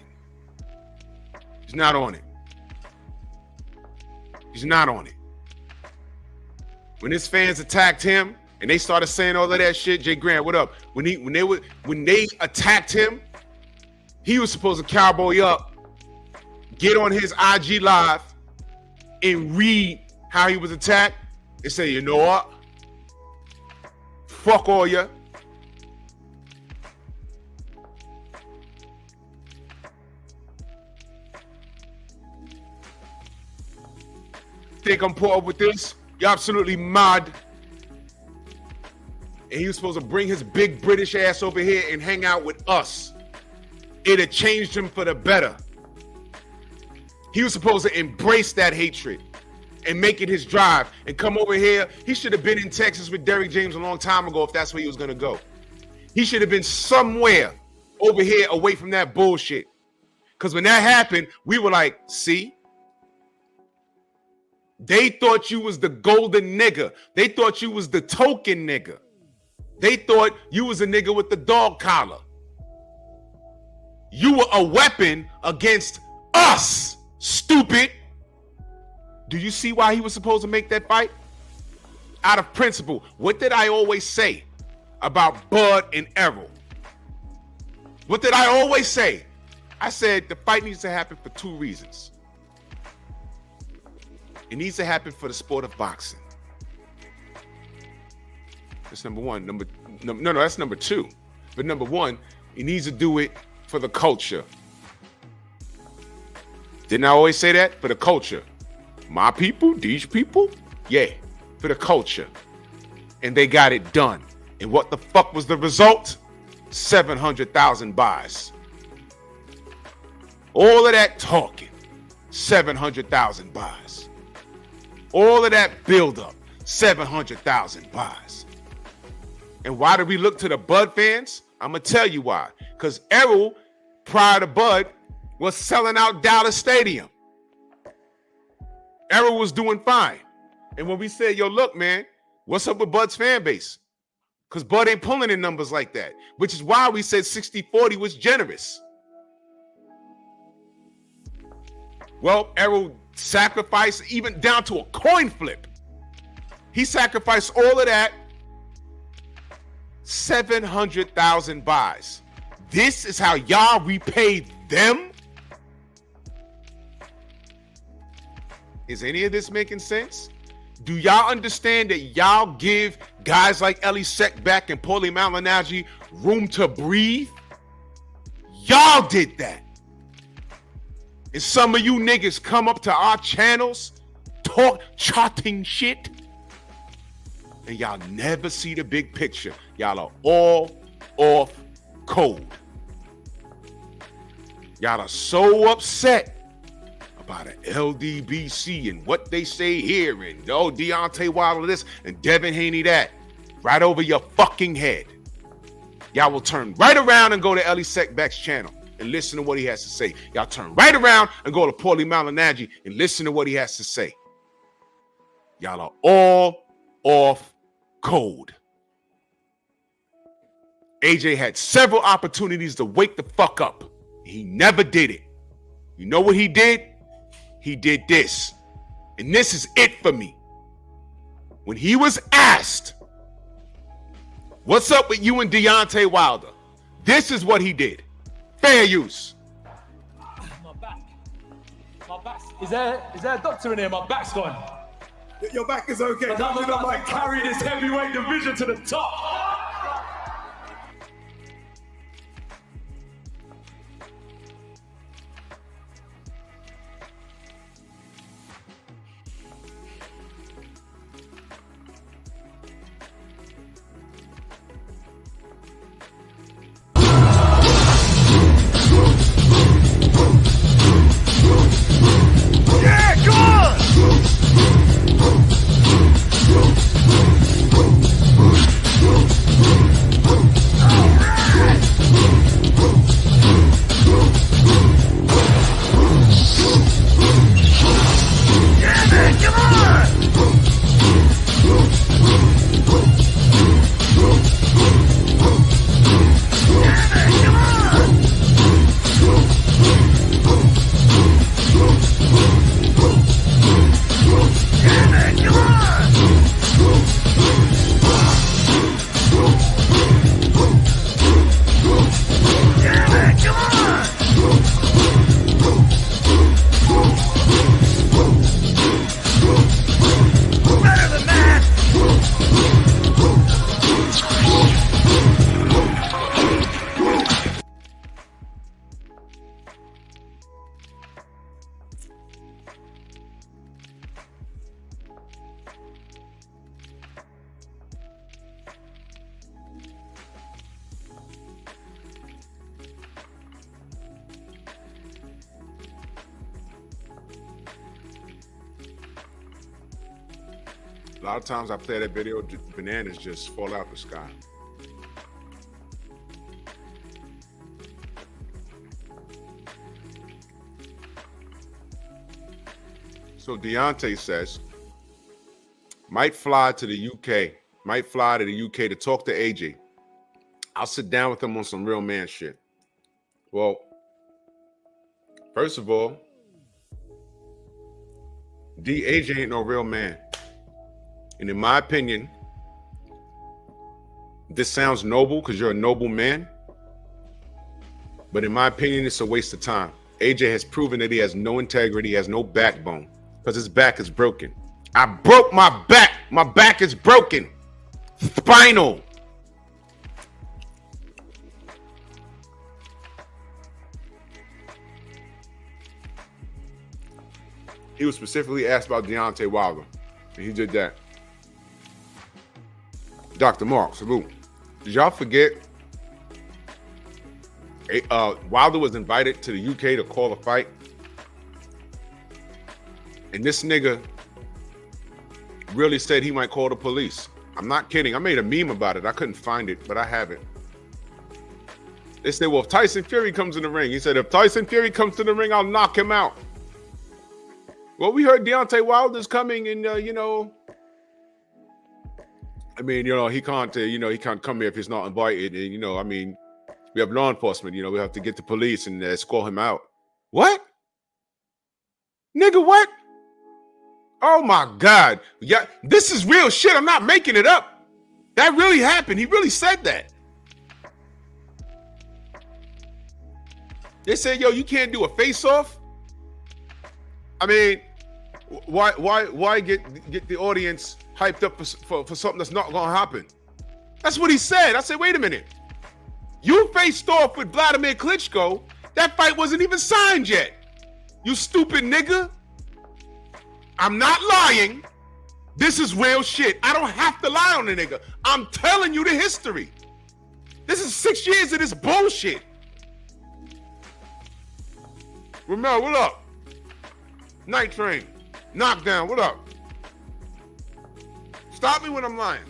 He's not on it. He's not on it. When his fans attacked him and they started saying all of that shit, Jay Grant, what up? When they attacked him, he was supposed to cowboy up, get on his IG live and read how he was attacked and say, you know what? Fuck all ya. Think I'm put up with this? You're absolutely mad. And he was supposed to bring his big British ass over here and hang out with us. It had changed him for the better. He was supposed to embrace that hatred and make it his drive and come over here. He should have been in Texas with Derrick James a long time ago if that's where he was going to go. He should have been somewhere over here away from that bullshit. Because when that happened, we were like, see? They thought you was the golden nigga. They thought you was the token nigga. They thought you was a nigga with the dog collar. You were a weapon against us, stupid. Do you see why he was supposed to make that fight? Out of principle. What did I always say about Bud and Errol? What did I always say? I said the fight needs to happen for two reasons. It needs to happen for the sport of boxing. That's number one. No, that's number two. But number one, he needs to do it for the culture. Didn't I always say that? For the culture. My people, these people, yeah, for the culture. And they got it done. And what the fuck was the result? 700,000 buys. All of that talking, 700,000 buys. All of that buildup, 700,000 buys. And why do we look to the Bud fans? I'm going to tell you why. Because Errol, prior to Bud, was selling out Dallas Stadium. Errol was doing fine. And when we said, yo, look, man, what's up with Bud's fan base? Because Bud ain't pulling in numbers like that, which is why we said 60-40 was generous. Well, Errol sacrificed even down to a coin flip. He sacrificed all of that. 700,000 buys. This is how y'all repaid them? Is any of this making sense? Do y'all understand that y'all give guys like Ellie Seckback and Paulie Malignaggi room to breathe? Y'all did that. And some of you niggas come up to our channels, talk charting shit, and y'all never see the big picture. Y'all are all off code. Y'all are so upset about an LDBC and what they say here, and oh, Deontay Wilder this and Devin Haney that. right over your fucking head. Y'all will turn right around and go to Ellie Sekback's channel and listen to what he has to say. Y'all turn right around and go to Paulie Malignaggi and listen to what he has to say. Y'all are all off code. AJ had several opportunities to wake the fuck up. He never did it. You know what he did? He did this. And this is it for me. When he was asked, what's up with you and Deontay Wilder? This is what he did. Fair use. My back. My back. Is there a doctor in here? My back's gone. Your back is okay. I might carry this heavyweight division to the top. A lot of times I play that video, bananas just fall out the sky. So Deontay says, might fly to the UK to talk to AJ. I'll sit down with him on some real man shit. Well, first of all, AJ ain't no real man. And in my opinion, this sounds noble because you're a noble man. But in my opinion, it's a waste of time. AJ has proven that he has no integrity, he has no backbone because his back is broken. I broke my back. My back is broken. Spinal. He was specifically asked about Deontay Wilder, and he did that. Dr. Mark, salute. Did y'all forget? Wilder was invited to the UK to call a fight. And this nigga really said he might call the police. I'm not kidding. I made a meme about it. I couldn't find it, but I have it. They said, well, if Tyson Fury comes in the ring, he said, if Tyson Fury comes to the ring, I'll knock him out. Well, we heard Deontay Wilder's coming and, he can't come here if he's not invited. And, we have law enforcement, we have to get the police and escort him out. What? Nigga, what? Oh my God. Yeah, this is real shit. I'm not making it up. That really happened. He really said that. They said, yo, you can't do a face-off? Why get the audience hyped up for something that's not gonna happen? That's what he said. I said, wait a minute. You faced off with Vladimir Klitschko. That fight wasn't even signed yet. You stupid nigga. I'm not lying. This is real shit. I don't have to lie on the nigga. I'm telling you the history. This is 6 years of this bullshit. Ramel, what up? Night Train. Knockdown, what up? Stop me when I'm lying.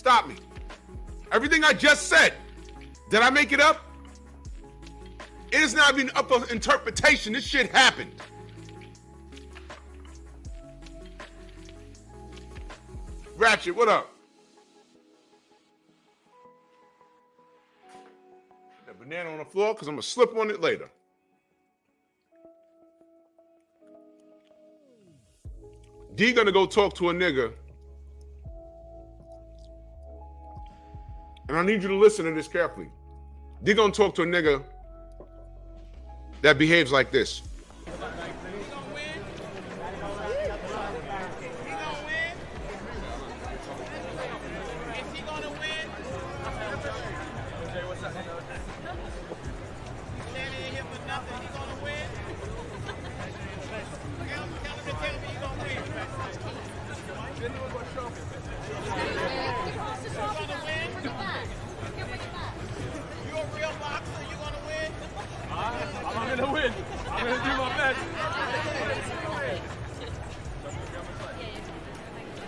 Stop me. Everything I just said, did I make it up? It is not even up for interpretation. This shit happened. Ratchet, what up? That banana on the floor because I'm going to slip on it later. D gonna go talk to a nigga. And I need you to listen to this carefully. D gonna talk to a nigga that behaves like this. I'm gonna win. I'm gonna do my best.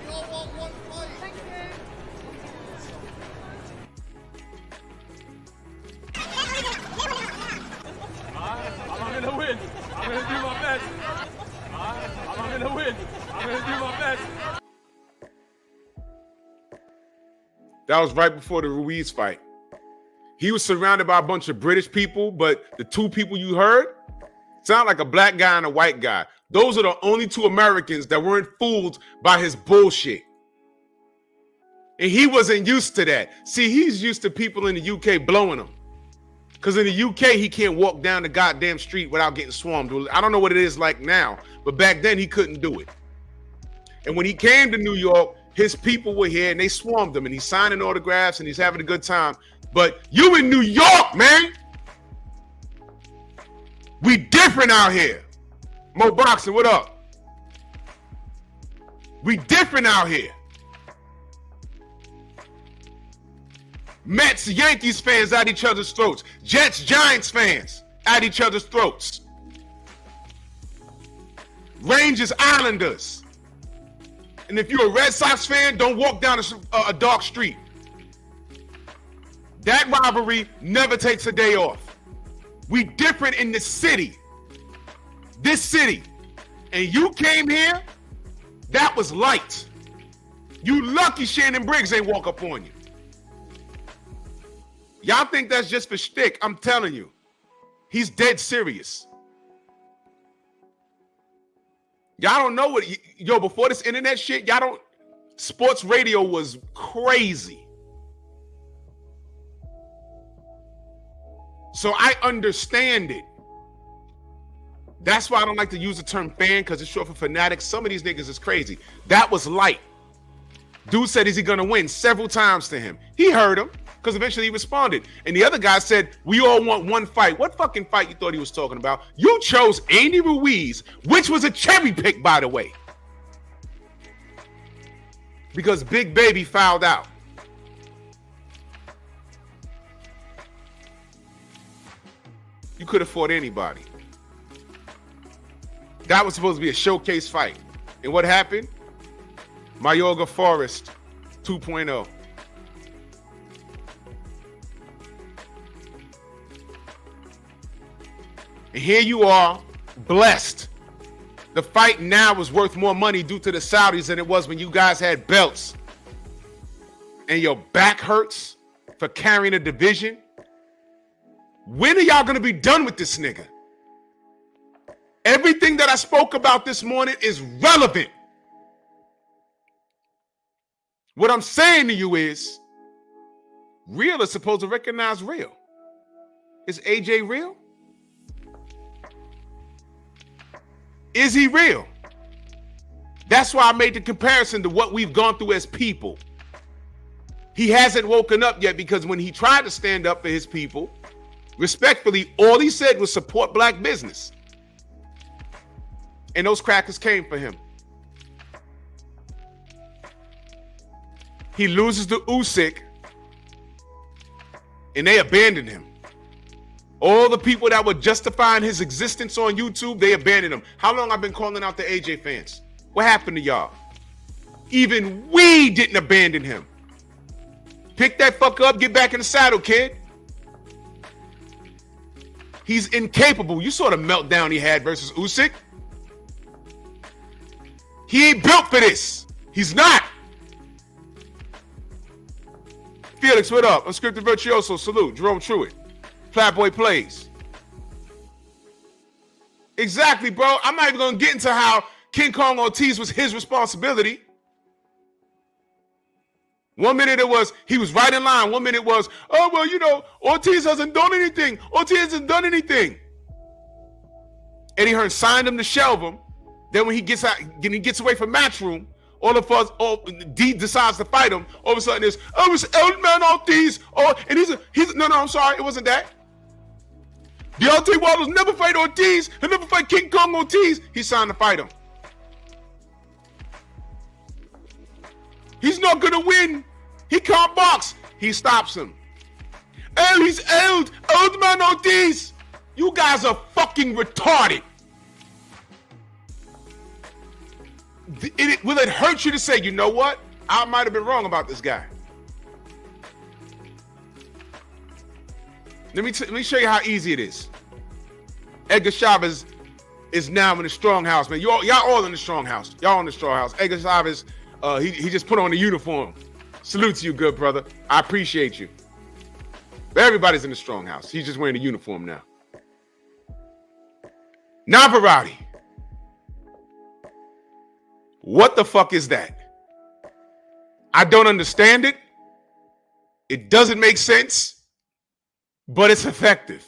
You all want one fight? Thank I'm gonna win. I'm gonna do my best. I'm gonna win. I'm gonna do my best. That was right before the Ruiz fight. He was surrounded by a bunch of British people, but the two people you heard sound like a black guy and a white guy. Those are the only two Americans that weren't fooled by his bullshit. And he wasn't used to that. See, he's used to people in the UK blowing him. Because in the UK, he can't walk down the goddamn street without getting swarmed. I don't know what it is like now, but back then he couldn't do it. And when he came to New York, his people were here and they swarmed him and he's signing autographs and he's having a good time. But you in New York, man. We different out here. Mo Boxing, what up? We different out here. Mets, Yankees fans at each other's throats. Jets, Giants fans at each other's throats. Rangers, Islanders. And if you're a Red Sox fan, don't walk down a dark street. That rivalry never takes a day off. We different in the city. This city. And you came here, that was light. You lucky Shannon Briggs ain't walk up on you. Y'all think that's just for shtick. I'm telling you. He's dead serious. Y'all don't know what, yo, before this internet shit, y'all don't, sports radio was crazy. So I understand it. That's why I don't like to use the term fan, because it's short for fanatics. Some of these niggas is crazy. That was light. Dude said, is he gonna win? Several times to him. He heard him, because eventually he responded. And the other guy said, we all want one fight. What fucking fight you thought he was talking about? You chose Andy Ruiz, which was a cherry pick, by the way. Because Big Baby fouled out. You could have fought anybody. That was supposed to be a showcase fight. And what happened? Mayorga Forrest 2.0. And here you are, blessed. The fight now is worth more money due to the Saudis than it was when you guys had belts. And your back hurts for carrying a division. When are y'all going to be done with this nigga? Everything that I spoke about this morning is relevant. What I'm saying to you is, real is supposed to recognize real. Is AJ real? Is he real? That's why I made the comparison to what we've gone through as people. He hasn't woken up yet, because when he tried to stand up for his people, respectfully, all he said was support black business. And those crackers came for him. He loses to Usyk, and they abandoned him. All the people that were justifying his existence on YouTube, they abandoned him. How long I've been calling out the AJ fans? What happened to y'all? Even we didn't abandon him. Pick that fucker up, get back in the saddle, kid. He's incapable. You saw the meltdown he had versus Usyk. He ain't built for this. He's not. Felix, what up? Unscripted Virtuoso, salute. Jerome Truitt. Flatboy Plays. Exactly, bro. I'm not even going to get into how King Kong Ortiz was his responsibility. 1 minute it was, he was right in line. 1 minute was, oh, well, you know, Ortiz hasn't done anything. Ortiz hasn't done anything. Eddie Hearn signed him to shelve him. Then when he gets out, when he gets away from Matchroom, all of us, D decides to fight him. All of a sudden it's, oh, it's Eldman Ortiz. Oh, and no, I'm sorry, it wasn't that. Deontay Wilder's never fight Ortiz. He'll never fight King Kong Ortiz. He signed to fight him. He's not gonna win. He can't box. He stops him. He's old man Ortiz. You guys are fucking retarded. Will it hurt you to say, you know what? I might have been wrong about this guy. Let me show you how easy it is. Edgar Chavez is now in the strong house, man. Y'all all in the strong house. Y'all in the strong house. Edgar Chavez, he just put on the uniform. Salute to you, good brother. I appreciate you. But everybody's in the strong house. He's just wearing a uniform now. Navara. What the fuck is that? I don't understand it. It doesn't make sense. But it's effective.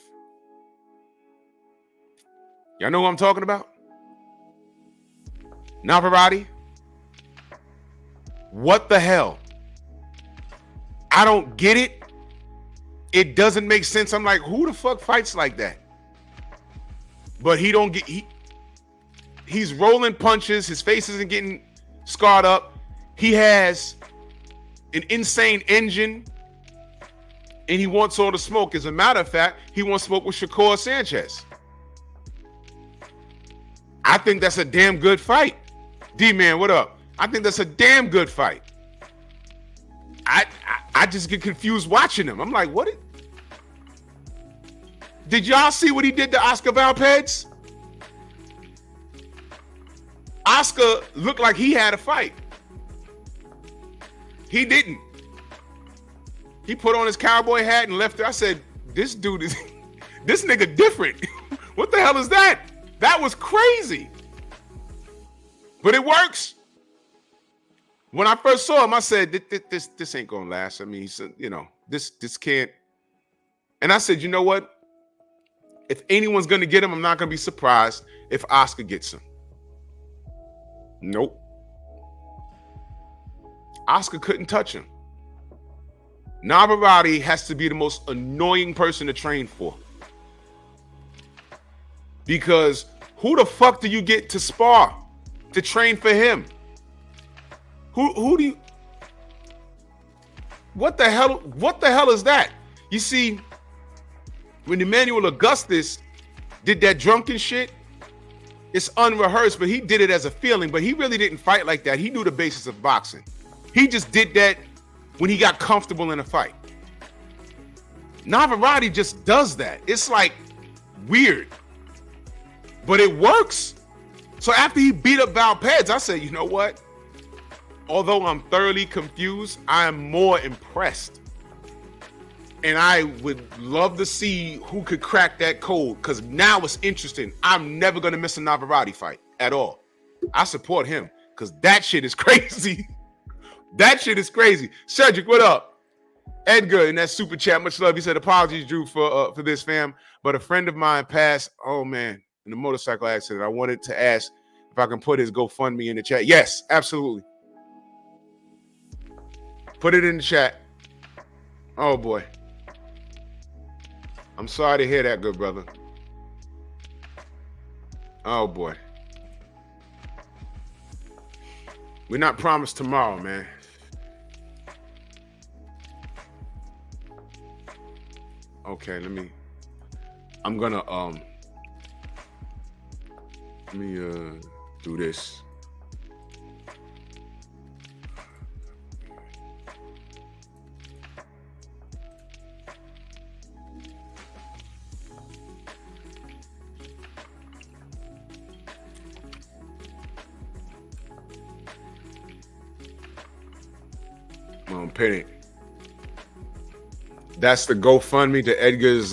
Y'all know who I'm talking about? Navara. What the hell? I don't get it. It doesn't make sense. I'm like, who the fuck fights like that? But he don't get, he's rolling punches. His face isn't getting scarred up. He has an insane engine. And he wants all the smoke. As a matter of fact, he wants smoke with Shakur Sanchez. I think that's a damn good fight. D-Man, what up? I think that's a damn good fight. I just get confused watching him. I'm like, what? Did y'all see what he did to Oscar Valdez? Oscar looked like he had a fight. He didn't. He put on his cowboy hat and left it. I said, this dude is, this nigga different. What the hell is that? That was crazy. But it works. When I first saw him, I said, this ain't gonna last. I mean, he said, you know, this can't. And I said, you know what? If anyone's gonna get him, I'm not gonna be surprised if Oscar gets him. Nope. Oscar couldn't touch him. Navara has to be the most annoying person to train for. Because who the fuck do you get to spar, to train for him? Who do you... What the hell is that? You see, when Emmanuel Augustus did that drunken shit, it's unrehearsed, but he did it as a feeling, but he really didn't fight like that. He knew the basis of boxing. He just did that when he got comfortable in a fight. Navara just does that. It's like weird, but it works. So after he beat up Valdez, I said, you know what? Although I'm thoroughly confused, I am more impressed. And I would love to see who could crack that code, because now it's interesting. I'm never going to miss a Navara fight at all. I support him because that shit is crazy. That shit is crazy. Cedric, what up? Edgar in that super chat, much love. He said, apologies, Drew, for this, fam. But a friend of mine passed, oh man, in a motorcycle accident. I wanted to ask if I can put his GoFundMe in the chat. Yes, absolutely. Put it in the chat. Oh boy. I'm sorry to hear that, good brother. Oh boy. We're not promised tomorrow, man. Okay, I'm gonna let me do this. Pin it. That's the GoFundMe to Edgar's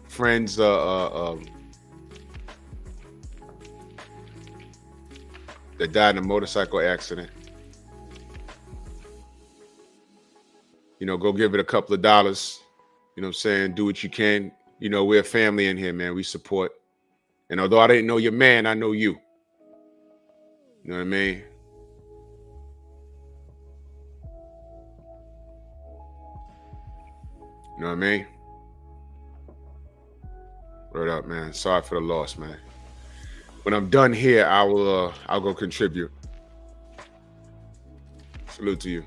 friends. That died in a motorcycle accident. You know, go give it a couple of dollars. You know what I'm saying? Do what you can. You know, we're a family in here, man. We support. And although I didn't know your man, I know you. You know what I mean? You know what I mean? Word up, man. Sorry for the loss, man. When I'm done here, I'll go contribute. Salute to you.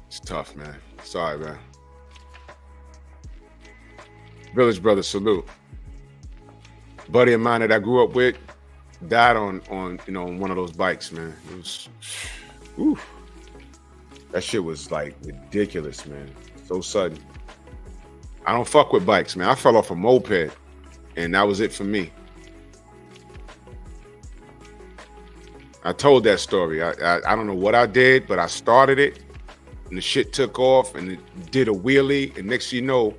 It's tough, man. Sorry, man. Village brother, salute. Buddy of mine that I grew up with died on one of those bikes, man. It was, whew. That shit was like ridiculous, man. So sudden. I don't fuck with bikes, man. I fell off a moped, and that was it for me. I told that story. I don't know what I did, but I started it, and the shit took off, and it did a wheelie, and next thing you know,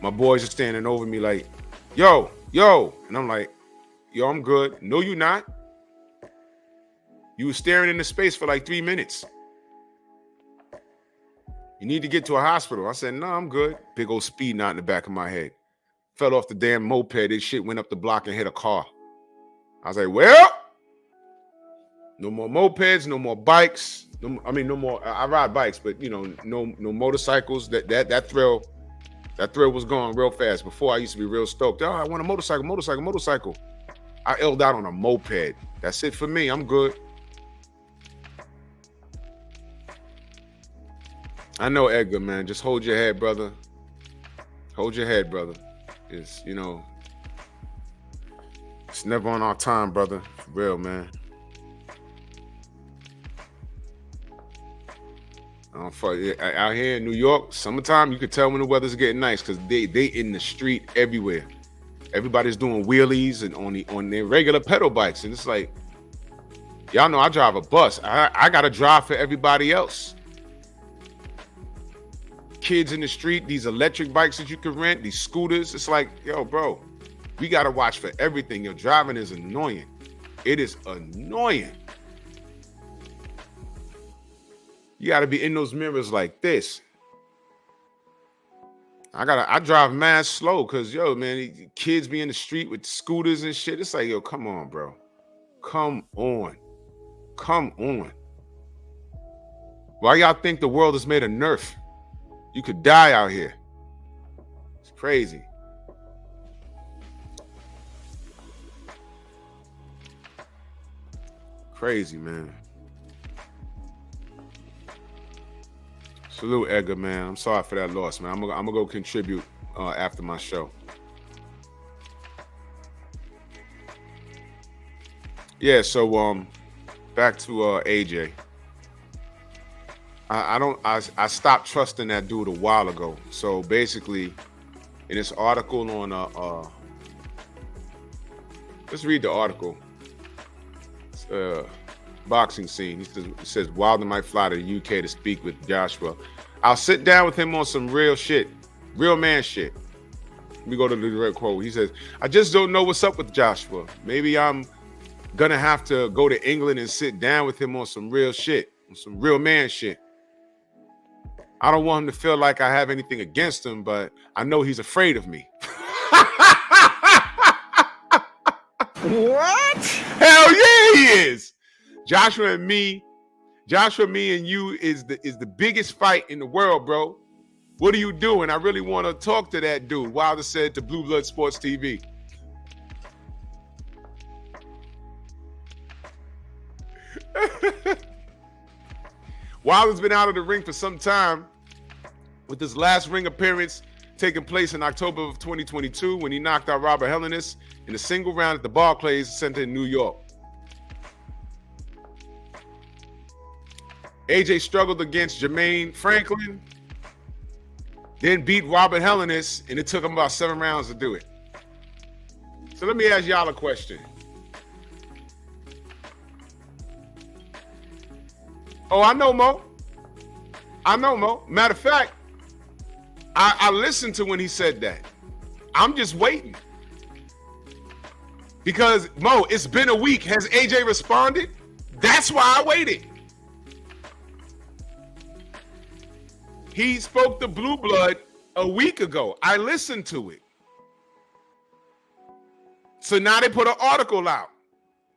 my boys are standing over me like, yo, and I'm like, yo, I'm good. No, you not. You were staring into space for like 3 minutes. You need to get to a hospital. I said, no, I'm good. Big old speed knot in the back of my head. Fell off the damn moped. This shit went up the block and hit a car. I was like, well, no more mopeds, no more bikes. No more. I ride bikes, but no motorcycles. That thrill was gone real fast. Before I used to be real stoked. Oh, I want a motorcycle. I illed out on a moped. That's it for me. I'm good. I know, Edgar, man. Just hold your head, brother. Hold your head, brother. It's never on our time, brother. For real, man. Out here in New York, summertime, you could tell when the weather's getting nice because they in the street everywhere. Everybody's doing wheelies and on their regular pedal bikes, and it's like, y'all know I drive a bus. I gotta drive for everybody else. Kids in the street, these electric bikes that you can rent, these scooters. It's like, yo, bro, we gotta watch for everything. Your driving is annoying. It is annoying. You gotta be in those mirrors like this. I drive mad slow because, yo, man, kids be in the street with scooters and shit. It's like, yo, come on, bro. Come on. Why y'all think the world is made of Nerf? You could die out here. It's crazy. Crazy, man. Salute, Edgar, man. I'm sorry for that loss, man. I'm gonna go contribute after my show. Yeah, so back to AJ. I stopped trusting that dude a while ago. So basically, in this article on let's read the article. It's, boxing scene. He says Wilder might fly to the UK to speak with Joshua. I'll sit down with him on some real shit, real man shit. Let me go to the direct quote. He says, I just don't know what's up with Joshua. Maybe I'm gonna have to go to England and sit down with him on some real shit, on some real man shit. I don't want him to feel like I have anything against him, but I know he's afraid of me. What? Hell yeah, he is. Joshua, me and you is the biggest fight in the world, bro. What are you doing? I really want to talk to that dude. Wilder said to Blue Blood Sports TV. Wilder's been out of the ring for some time, with his last ring appearance taking place in October of 2022 when he knocked out Robert Helenius in a single round at the Barclays Center in New York. AJ struggled against Jermaine Franklin, then beat Robert Helenius, and it took him about 7 rounds to do it. So let me ask y'all a question. Oh, I know, Mo. I know, Mo. Matter of fact, I listened to when he said that. I'm just waiting. Because, Mo, it's been a week. Has AJ responded? That's why I waited. He spoke to Blue Blood a week ago. I listened to it. So now they put an article out.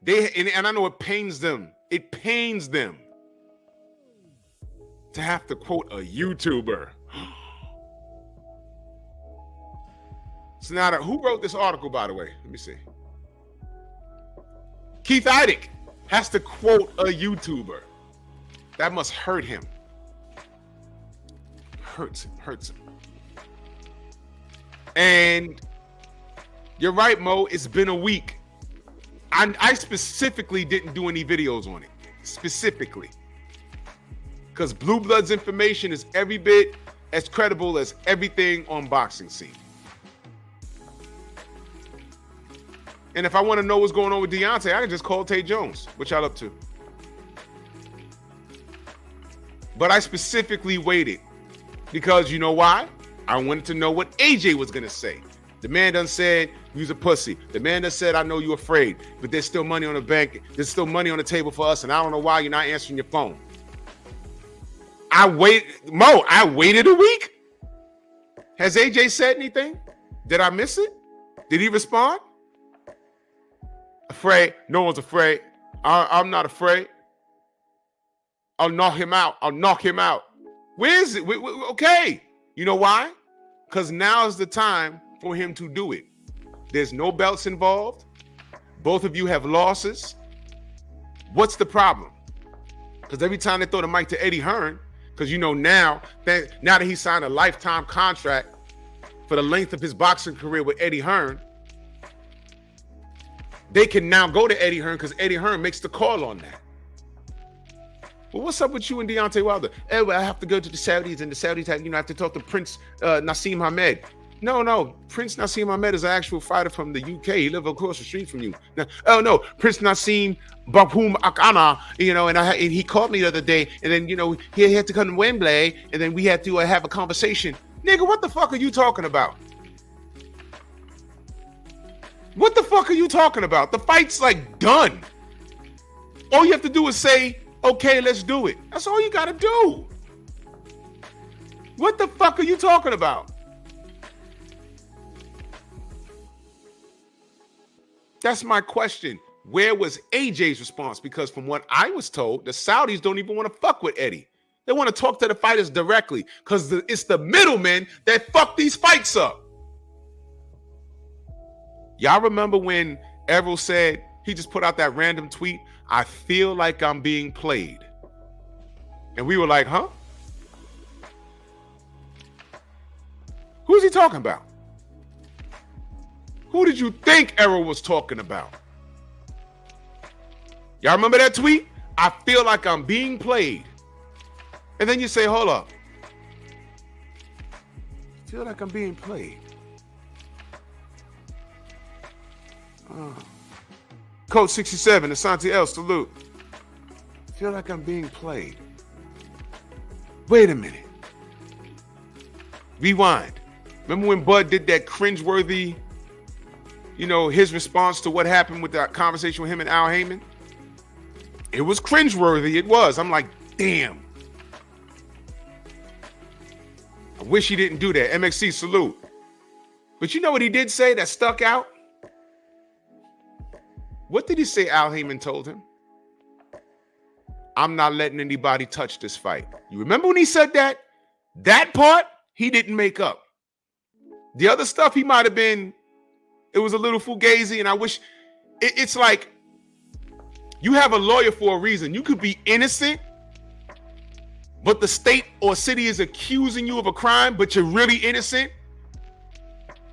And I know it pains them. It pains them to have to quote a YouTuber. So now, who wrote this article, by the way? Let me see. Keith Idec has to quote a YouTuber. That must hurt him. Hurts him. And you're right, Mo. It's been a week. I specifically didn't do any videos on it. Specifically. Because Blue Blood's information is every bit as credible as everything on Boxing Scene. And if I want to know what's going on with Deontay, I can just call Tay Jones, which y'all up to. But I specifically waited because you know why? I wanted to know what AJ was going to say. The man done said you's a pussy. The man done said I know you're afraid, but there's still money on the bank. There's still money on the table for us, and I don't know why you're not answering your phone. I waited a week. Has AJ said anything? Did I miss it? Did he respond? Afraid? No one's afraid. I'm not afraid. I'll knock him out. Where is it? Okay. You know why? Because now is the time for him to do it. There's no belts involved. Both of you have losses. What's the problem? Because every time they throw the mic to Eddie Hearn, because you know now that he signed a lifetime contract for the length of his boxing career with Eddie Hearn, they can now go to Eddie Hearn because Eddie Hearn makes the call on that. Well, what's up with you and Deontay Wilder? Well, I have to go to the Saudis, and the Saudis have to talk to Prince Nassim Hamed. No, Prince Nassim Hamed is an actual fighter from the UK. He lives across the street from you. No, Prince Nassim Bahoum Akana, and he called me the other day, and then he had to come to Wembley, and then we had to have a conversation. Nigga, what the fuck are you talking about? What the fuck are you talking about? The fight's like done. All you have to do is say, okay, let's do it. That's all you gotta do. What the fuck are you talking about? That's my question. Where was AJ's response? Because from what I was told, the Saudis don't even want to fuck with Eddie. They want to talk to the fighters directly because it's the middlemen that fuck these fights up. Y'all remember when Errol said, he just put out that random tweet, I feel like I'm being played. And we were like, huh? Who's he talking about? Who did you think Errol was talking about? Y'all remember that tweet? I feel like I'm being played. And then you say, hold up. I feel like I'm being played. Code 67, Asante L, salute. I feel like I'm being played. Wait a minute. Rewind. Remember when Bud did that cringeworthy, his response to what happened with that conversation with him and Al Heyman? It was cringeworthy. It was. I'm like, damn. I wish he didn't do that. MXC, salute. But you know what he did say that stuck out? What did he say Al Heyman told him? I'm not letting anybody touch this fight. You remember when he said that? That part, he didn't make up. The other stuff, he might have been, it was a little fugazi, and I wish, it's like, you have a lawyer for a reason. You could be innocent, but the state or city is accusing you of a crime, but you're really innocent.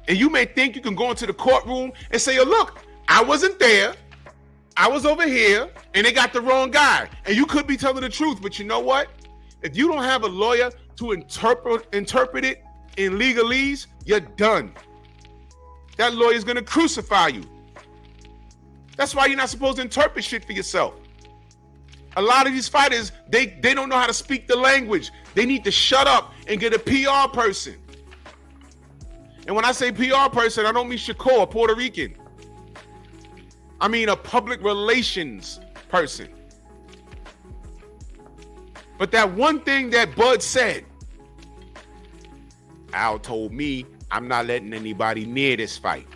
And you may think you can go into the courtroom and say, oh, look, I wasn't there. I was over here, and they got the wrong guy. And you could be telling the truth, but you know what? If you don't have a lawyer to interpret it in legalese, you're done. That lawyer's going to crucify you. That's why you're not supposed to interpret shit for yourself. A lot of these fighters, they don't know how to speak the language. They need to shut up and get a PR person. And when I say PR person, I don't mean Shakur, Puerto Rican. I mean a public relations person. But that one thing that Bud said, Al told me I'm not letting anybody near this fight.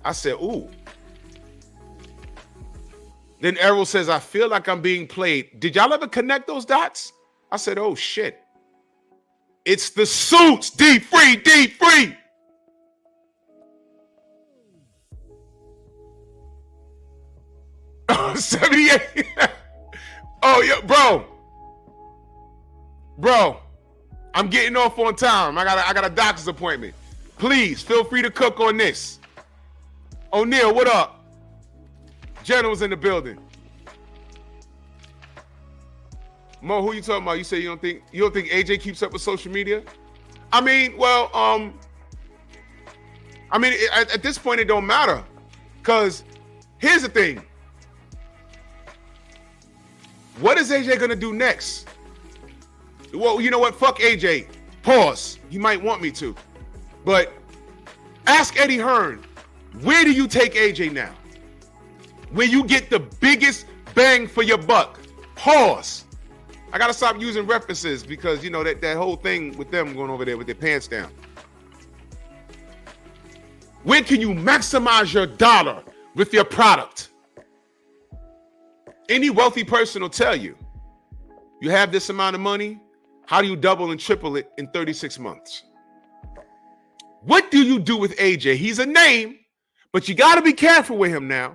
I said, ooh. Then Errol says, I feel like I'm being played. Did y'all ever connect those dots? I said, oh shit. It's the suits. D free, D free. Oh, 78. Oh, yeah, bro, I'm getting off on time. I got a doctor's appointment. Please feel free to cook on this. O'Neal, what up? General's in the building. Mo, who you talking about? You say you don't think AJ keeps up with social media? I mean, well, at this point it don't matter, because here's the thing. What is AJ gonna do next? Well, you know what? Fuck AJ. Pause. You might want me to, but ask Eddie Hearn. Where do you take AJ now? Where you get the biggest bang for your buck? Pause. I gotta stop using references because you know that whole thing with them going over there with their pants down. Where can you maximize your dollar with your product? Any wealthy person will tell you, you have this amount of money, how do you double and triple it in 36 months? What do you do with AJ? He's a name, but you got to be careful with him now.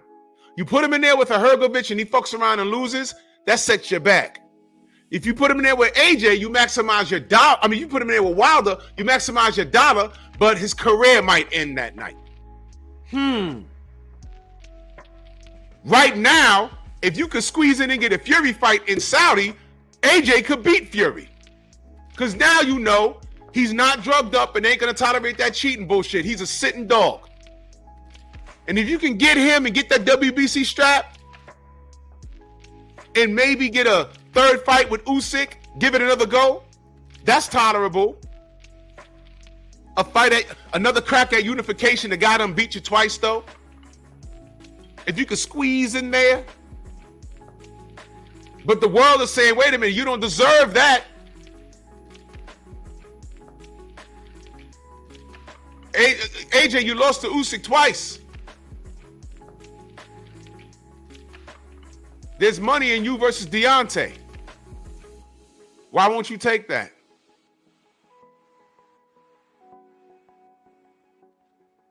You put him in there with a Hergovich and he fucks around and loses, that sets you back. If you put him in there with AJ, you maximize your dollar. I mean, you put him in there with Wilder, you maximize your dollar, but his career might end that night. Right now, if you could squeeze in and get a Fury fight in Saudi, AJ could beat Fury. Because now you know he's not drugged up and ain't going to tolerate that cheating bullshit. He's a sitting dog. And if you can get him and get that WBC strap and maybe get a third fight with Usyk, give it another go, that's tolerable. A fight another crack at unification, the guy done beat you twice though. If you could squeeze in there. But the world is saying, wait a minute, you don't deserve that. AJ, you lost to Usyk twice. There's money in you versus Deontay. Why won't you take that?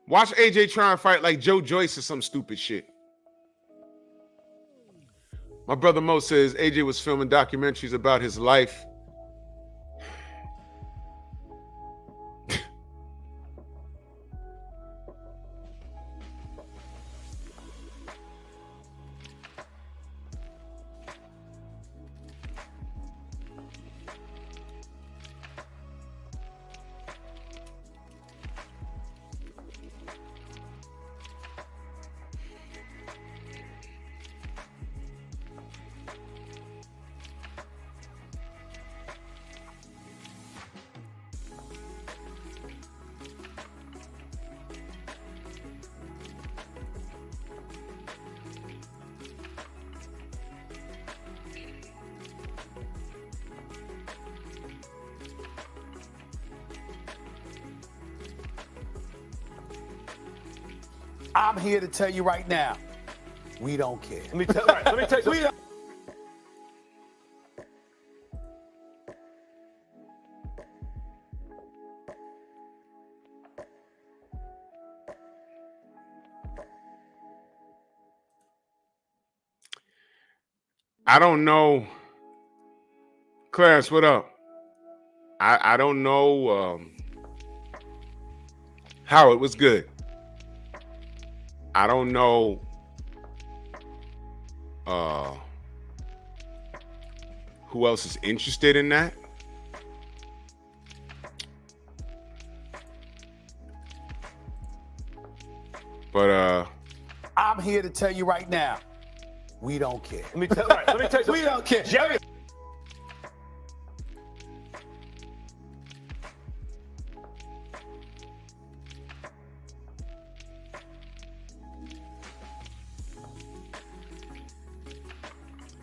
Watch AJ try and fight like Joe Joyce or some stupid shit. My brother Mo says AJ was filming documentaries about his life. I'm here to tell you right now, we don't care. Let me tell you. I don't know. Clarence, what up? I don't know. Howard, what's good? I don't know who else is interested in that. But I'm here to tell you right now, We don't care. Let me tell you. We don't care. Jerry.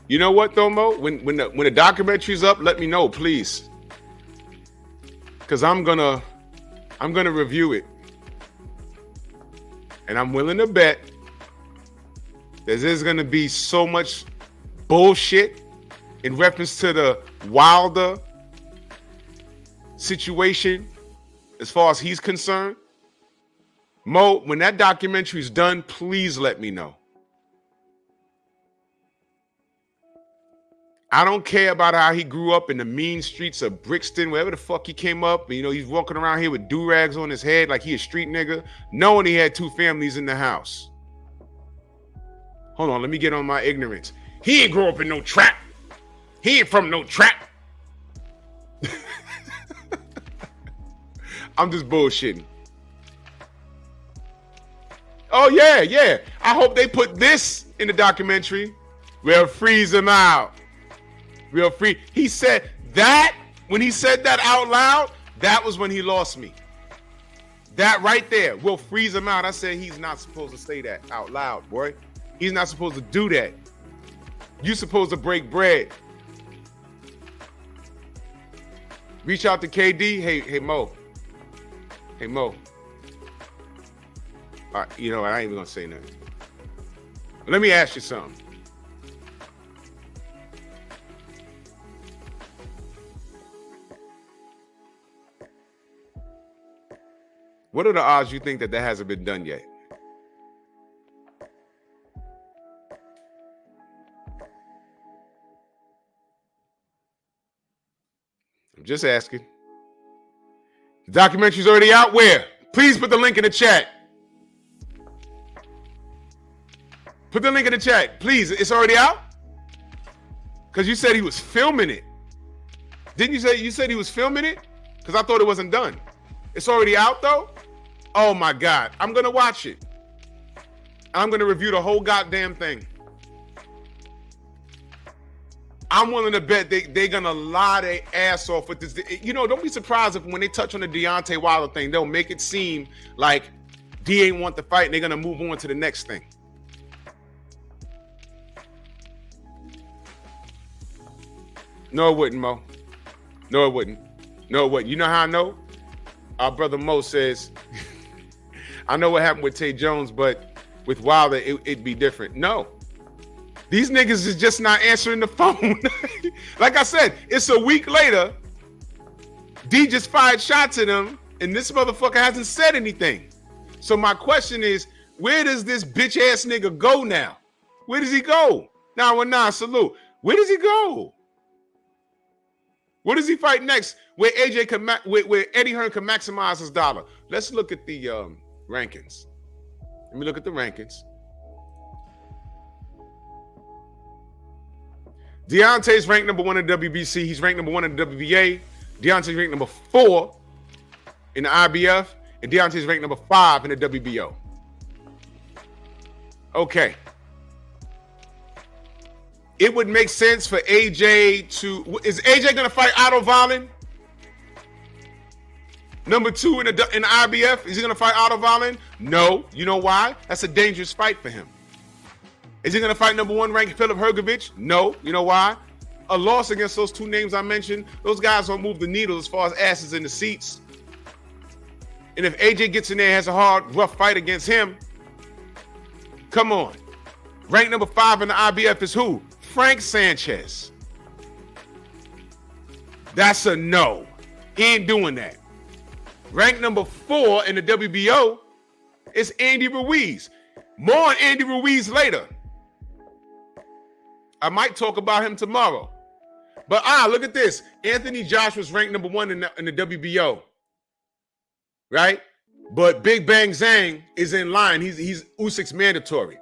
You know what though, Mo? When the documentary's up, let me know, please. Cause I'm gonna review it. And I'm willing to bet that there's gonna be so much bullshit in reference to the Wilder situation as far as he's concerned. Mo, when that documentary's done, please let me know. I don't care about how he grew up in the mean streets of Brixton, wherever the fuck he came up. You know, he's walking around here with do-rags on his head like he a street nigga, knowing he had 2 families in the house. Hold on, let me get on my ignorance. He ain't grow up in no trap. He ain't from no trap. I'm just bullshitting. Oh, yeah. I hope they put this in the documentary. We'll freeze him out. Real free. He said that, when he said that out loud, that was when he lost me. That right there, we'll freeze him out. I said he's not supposed to say that out loud, boy. He's not supposed to do that. You're supposed to break bread. Reach out to KD. Hey, Mo. Hey, Mo. All right, you know what? I ain't even gonna say nothing. Let me ask you something. What are the odds you think that hasn't been done yet? I'm just asking. The documentary's already out. Where? Please put the link in the chat. Put the link in the chat. Please, it's already out? Because you said he was filming it. Didn't you say he was filming it? Because I thought it wasn't done. It's already out though? Oh my God. I'm going to watch it. I'm going to review the whole goddamn thing. I'm willing to bet they're going to lie their ass off with this. You know, don't be surprised if when they touch on the Deontay Wilder thing, they'll make it seem like D ain't want the fight and they're going to move on to the next thing. No, it wouldn't, Mo. No, it wouldn't. No, it wouldn't. You know how I know? Our brother Mo says, I know what happened with Tay Jones, but with Wilder, it'd be different. No. These niggas is just not answering the phone. Like I said, it's a week later. D just fired shots at him, and this motherfucker hasn't said anything. So my question is, where does this bitch ass nigga go now? Where does he go? Nah, salute. Where does he go? What does he fight next? Where AJ can where Eddie Hearn can maximize his dollar. Let's look at the rankings. Let me look at the rankings. Deontay's ranked number 1 in the WBC. He's ranked number 1 in the WBA. Deontay's ranked number 4 in the IBF. And Deontay's ranked number 5 in the WBO. Okay. It would make sense for AJ to... Is AJ going to fight Otto Wallin? Number 2 in the IBF? Is he going to fight Otto Wallin? No. You know why? That's a dangerous fight for him. Is he going to fight number 1 ranked Filip Hrgović? No. You know why? A loss against those 2 names I mentioned, those guys don't move the needle as far as asses in the seats. And if AJ gets in there and has a hard, rough fight against him, come on. Ranked number 5 in the IBF is who? Frank Sanchez. That's a no. He ain't doing that. Ranked number 4 in the WBO is Andy Ruiz. More on Andy Ruiz later. I might talk about him tomorrow. But look at this. Anthony Joshua's ranked number 1 in the WBO. Right? But Big Bang Zhang is in line. He's Usyk's mandatory.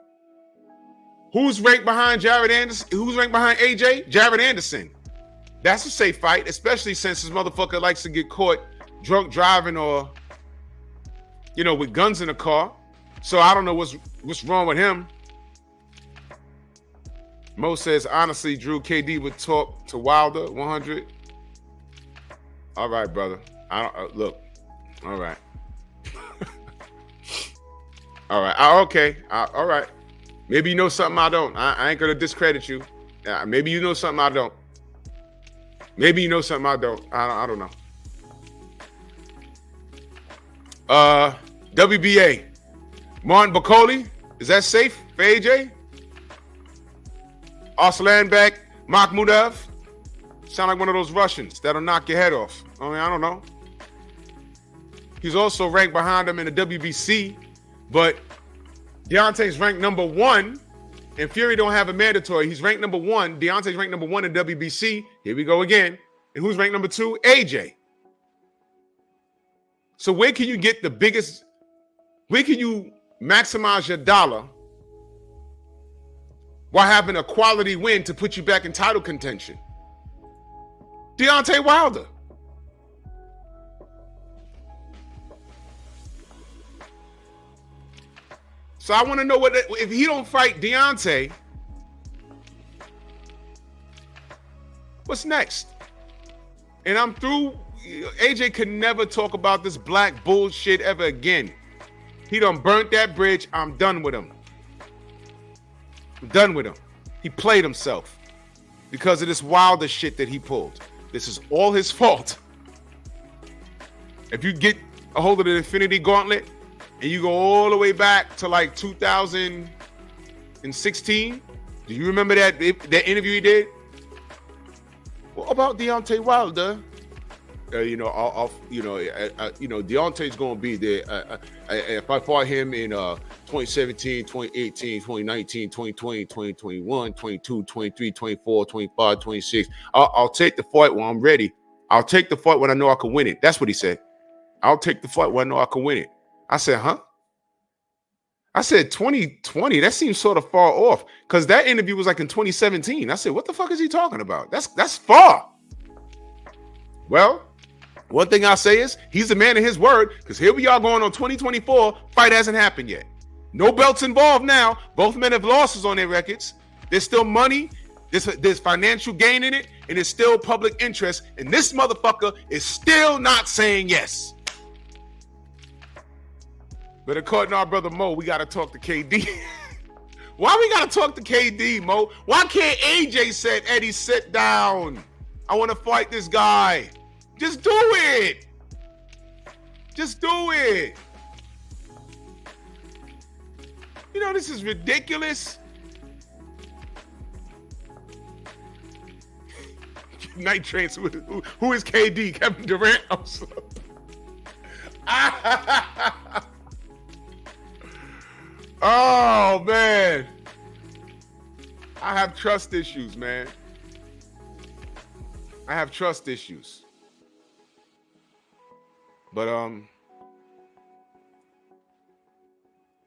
Who's ranked behind Jared Anderson? Who's ranked behind AJ? Jared Anderson. That's a safe fight, especially since this motherfucker likes to get caught drunk driving or, with guns in the car. So I don't know what's wrong with him. Mo says, honestly, Drew, KD would talk to Wilder 100. All right, brother. I don't look. All right. All right. Okay. All right. Maybe you know something I don't. I ain't gonna discredit you. Maybe you know something I don't. Maybe you know something I don't. I don't know. WBA. Martin Bacoli. Is that safe for AJ? Arslanbek, Makhmudov. Sound like one of those Russians that'll knock your head off. I mean, I don't know. He's also ranked behind him in the WBC, but Deontay's ranked number 1, and Fury don't have a mandatory. He's ranked number 1. Deontay's ranked number 1 in WBC. Here we go again. And who's ranked number 2? AJ. So where can you get the biggest? Where can you maximize your dollar while having a quality win to put you back in title contention? Deontay Wilder. So I want to know if he don't fight Deontay, what's next? And I'm through. AJ can never talk about this black bullshit ever again. He done burnt that bridge. I'm done with him. I'm done with him. He played himself because of this Wilder shit that he pulled. This is all his fault. If you get a hold of the Infinity Gauntlet and you go all the way back to like 2016, do you remember that interview he did? What about Deontay Wilder? Deontay's going to be there. If I fought him in 2017, 2018, 2019, 2020, 2021, 22, 23, 24, 25, 26, I'll take the fight when I'm ready. I'll take the fight when I know I can win it. That's what he said. I'll take the fight when I know I can win it. I said, huh? I said 2020. That seems sort of far off because that interview was like in 2017. I said, what the fuck is he talking about? That's far. Well, one thing I'll say is he's a man of his word because here we are going on 2024. Fight hasn't happened yet. No belts involved now. Both men have losses on their records. There's still money. There's financial gain in it, and there's still public interest. And this motherfucker is still not saying yes. But according to our brother Mo, we got to talk to KD. Why we got to talk to KD, Mo? Why can't AJ say, Eddie, sit down? I want to fight this guy. Just do it. Just do it. You know, this is ridiculous. Night Trains, who is KD? Kevin Durant? I'm sorry. Oh, man. I have trust issues, man. I have trust issues. But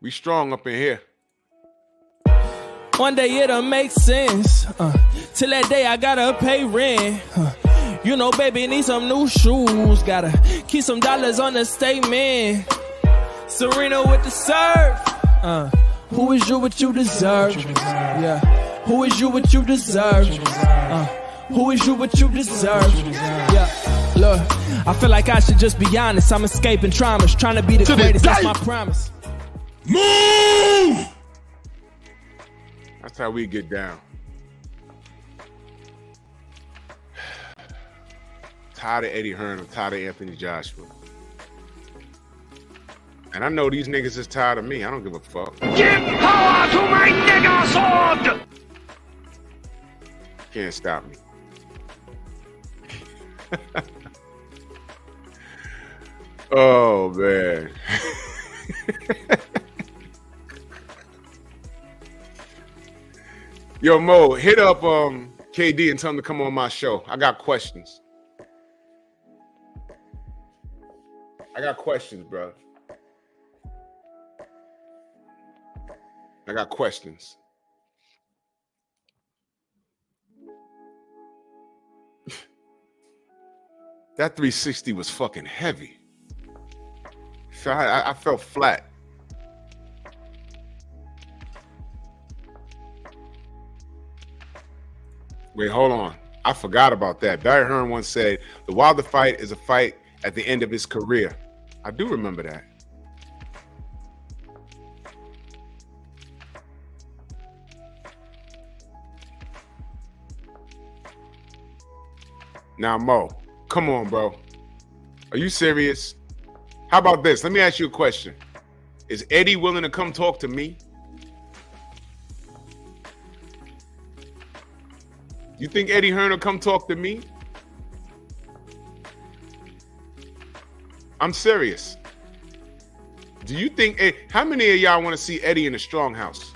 we strong up in here. One day it'll make sense. Till that day I gotta pay rent. You know, baby, need some new shoes. Gotta keep some dollars on the statement. Serena with the serve. Who is you what you deserve? Yeah. Who is you what you deserve? Who is you what you deserve? Yeah. Look, I feel like I should just be honest. I'm escaping traumas, trying to be the greatest. That's my promise. Move! That's how we get down. Tired of Eddie Hearn. I'm tired of Anthony Joshua. And I know these niggas is tired of me. I don't give a fuck. Give power to my nigger sword! Can't stop me. Oh, man. Yo, Mo, hit up KD and tell him to come on my show. I got questions. Bro. I got questions. That 360 was fucking heavy. So I felt flat. Wait, hold on. I forgot about that. Barry Hearn once said, the Wilder fight is a fight at the end of his career. I do remember that. Now, Mo, come on, bro. Are you serious? How about this? Let me ask you a question. Is Eddie willing to come talk to me? You think Eddie Hearn will come talk to me? I'm serious. Do you think, how many of y'all want to see Eddie in a strong house?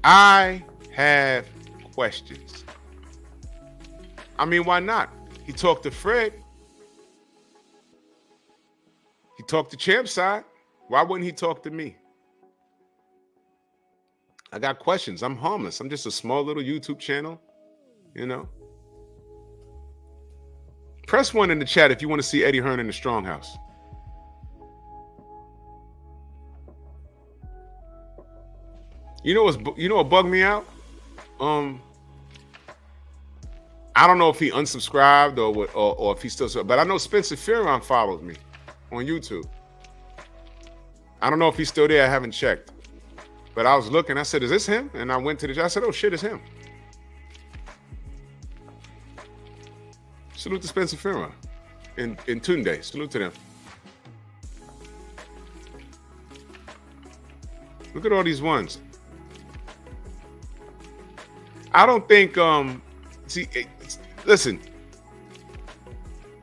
I have questions. I mean, why not? He talked to Fred. He talked to Champside. Why wouldn't he talk to me? I got questions. I'm harmless. I'm just a small little YouTube channel, you know. Press 1 in the chat if you want to see Eddie Hearn in the strong house. You know what bugged me out? I don't know if he unsubscribed or if he still, but I know Spencer Fearon follows me on YouTube. I don't know if he's still there. I haven't checked. But I was looking. I said, is this him? And I went to the chat. I said, oh, shit, it's him. Salute to Spencer Fearon and Tunde. Salute to them. Look at all these ones. I don't think, listen,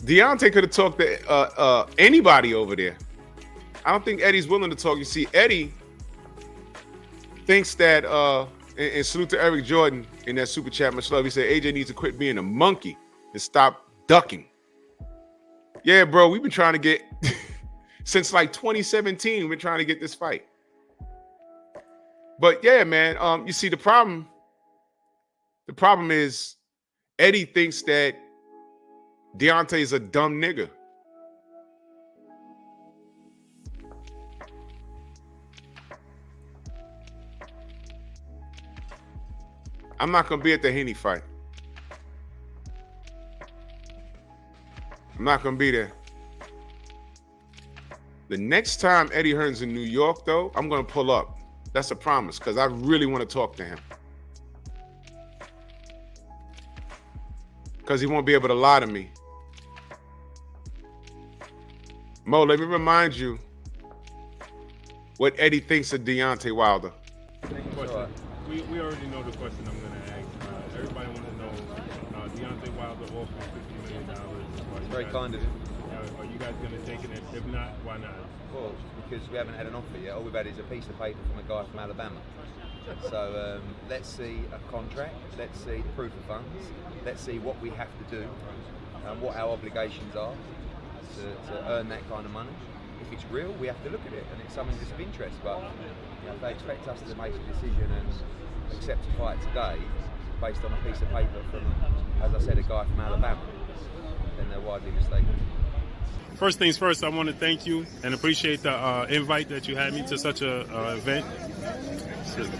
Deontay could have talked to anybody over there. I don't think Eddie's willing to talk. You see, Eddie thinks that, and salute to Eric Jordan in that super chat, much love. He said, AJ needs to quit being a monkey and stop ducking. Yeah, bro, we've been trying to get, since like 2017, we've been trying to get this fight. But yeah, man, you see, the problem is Eddie thinks that Deontay is a dumb nigga. I'm not going to be at the Haney fight. I'm not going to be there. The next time Eddie Hearn's in New York, though, I'm going to pull up. That's a promise, because I really want to talk to him. Because he won't be able to lie to me. Mo, let me remind you what Eddie thinks of Deontay Wilder. Question. We already know the question I'm going to ask. Everybody wants to know, Deontay Wilder offering $50 million. It's very kind of him. Are you guys going to take it? If not, why not? Well, because we haven't had an offer yet. All we've had is a piece of paper from a guy from Alabama. So let's see a contract, let's see the proof of funds, let's see what we have to do and what our obligations are to earn that kind of money. If it's real, we have to look at it, and it's something that's of interest. But you know, if they expect us to make a decision and accept a fight today based on a piece of paper from, as I said, a guy from Alabama, then they're widely mistaken. First things first, I want to thank you and appreciate the invite that you had me to such a event.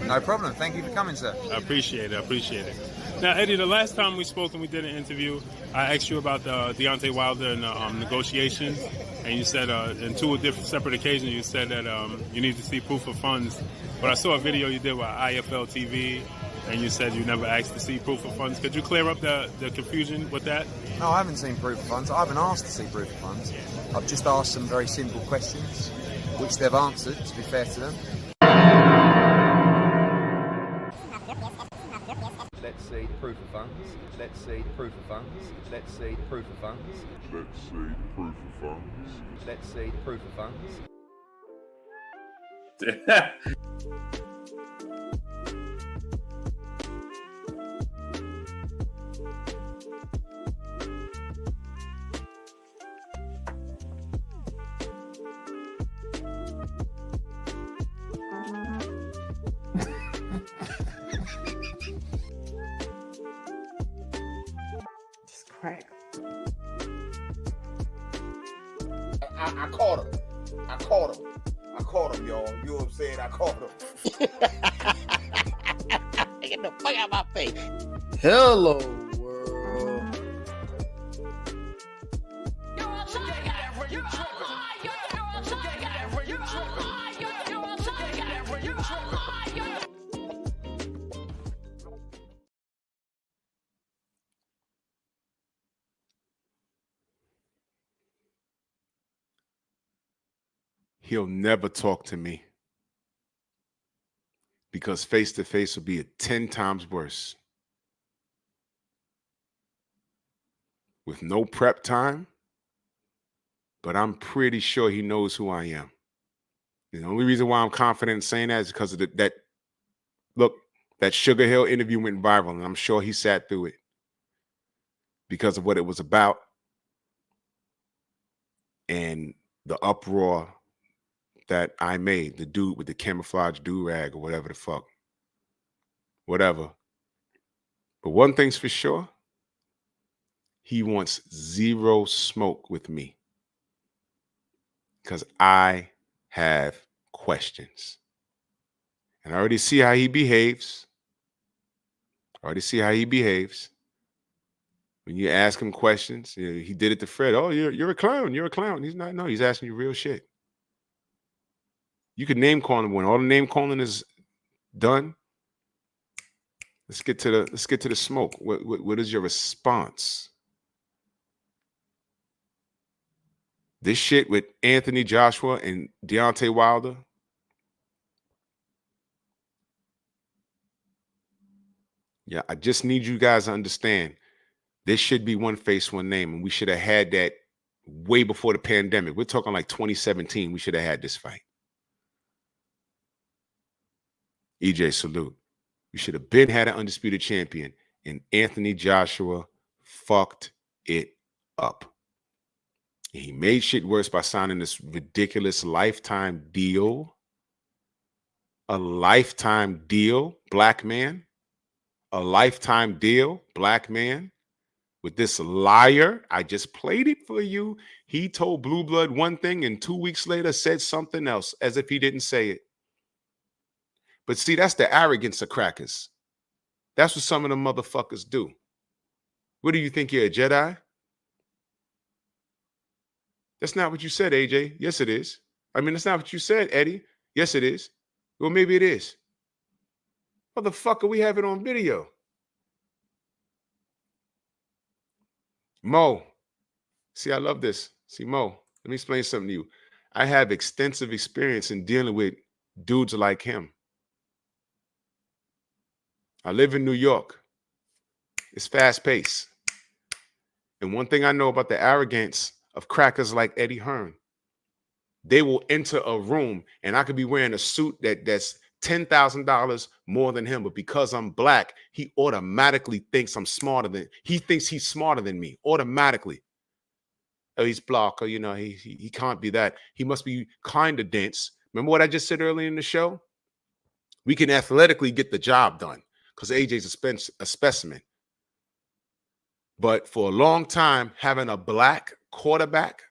No problem. Thank you for coming, sir. I appreciate it. Now, Eddie, the last time we spoke and we did an interview, I asked you about the Deontay Wilder and negotiations, and you said in two different separate occasions you said that you need to see proof of funds. But I saw a video you did with IFL TV, and you said you never asked to see proof of funds. Could you clear up the confusion with that? No, I haven't seen proof of funds. I haven't asked to see proof of funds. I've just asked some very simple questions, which they've answered, to be fair to them. Let's see the proof of funds. Let's see the proof of funds. Let's see the proof of funds. Let's see the proof of funds. Let's see the proof of funds. Right. I caught him. I caught him, y'all. You know what I'm saying? I caught him. Get the fuck out of my face. Hello, world. He'll never talk to me because face-to-face will be 10 times worse. With no prep time, but I'm pretty sure he knows who I am. And the only reason why I'm confident in saying that is because of that Sugar Hill interview went viral, and I'm sure he sat through it because of what it was about and the uproar that I made, the dude with the camouflage do-rag or whatever the fuck. Whatever. But one thing's for sure, he wants zero smoke with me because I have questions. And I already see how he behaves. When you ask him questions, he did it to Fred. Oh, you're a clown. You're a clown. He's not. No, he's asking you real shit. You can name call him when all the name calling is done. Let's get to the smoke. What is your response? This shit with Anthony Joshua and Deontay Wilder. Yeah, I just need you guys to understand. This should be one face, one name, and we should have had that way before the pandemic. We're talking like 2017. We should have had this fight. EJ, salute. We should have had an undisputed champion, and Anthony Joshua fucked it up. And he made shit worse by signing this ridiculous lifetime deal. A lifetime deal, black man. A lifetime deal, black man. With this liar, I just played it for you. He told Blue Blood one thing and 2 weeks later said something else as if he didn't say it. But see, that's the arrogance of crackers. That's what some of them motherfuckers do. What do you think, you're a Jedi? That's not what you said, AJ. Yes, it is. I mean, that's not what you said, Eddie. Yes, it is. Well, maybe it is. Motherfucker, we have it on video. Mo. See, I love this. See, Mo, let me explain something to you. I have extensive experience in dealing with dudes like him. I live in New York. It's fast paced. And one thing I know about the arrogance of crackers like Eddie Hearn, they will enter a room and I could be wearing a suit that's $10,000 more than him, but because I'm black, he automatically thinks he thinks he's smarter than me, automatically. Oh, he's black, or he can't be that. He must be kind of dense. Remember what I just said earlier in the show? We can athletically get the job done because AJ's a specimen. But for a long time, having a black quarterback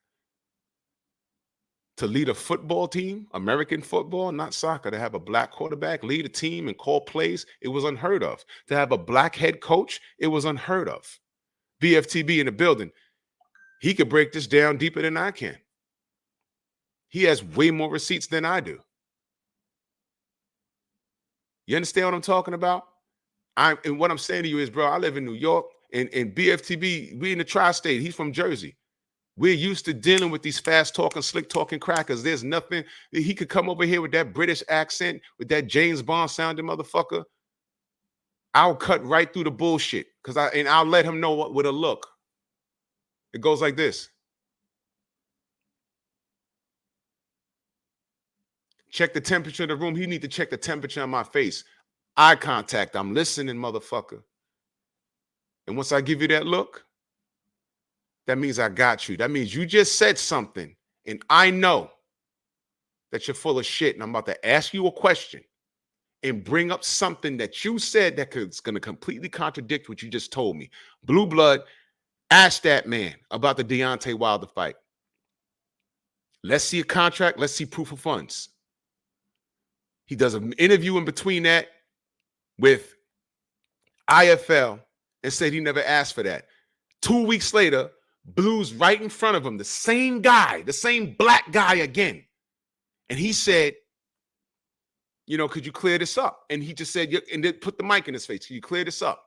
to lead a football team, American football, not soccer, to have a black quarterback lead a team and call plays, it was unheard of. To have a black head coach, it was unheard of. BFTB in the building. He could break this down deeper than I can. He has way more receipts than I do. You understand what I'm talking about? And what I'm saying to you is, bro, I live in New York, and BFTB, we in the tri-state. He's from Jersey. We're used to dealing with these fast-talking, slick-talking crackers. There's nothing. He could come over here with that British accent, with that James Bond-sounding motherfucker. I'll cut right through the bullshit, and I'll let him know with a look. It goes like this. Check the temperature of the room. He need to check the temperature on my face. Eye contact. I'm listening, motherfucker. And once I give you that look, that means I got you. That means you just said something, and I know that you're full of shit, and I'm about to ask you a question and bring up something that you said that's going to completely contradict what you just told me. Blue Blood, ask that man about the Deontay Wilder fight. Let's see a contract. Let's see proof of funds. He does an interview in between that with IFL and said he never asked for that. 2 weeks later, Blue's right in front of him, the same guy, the same black guy again. And he said, you know, could you clear this up? And he just said, and then put the mic in his face. Can you clear this up?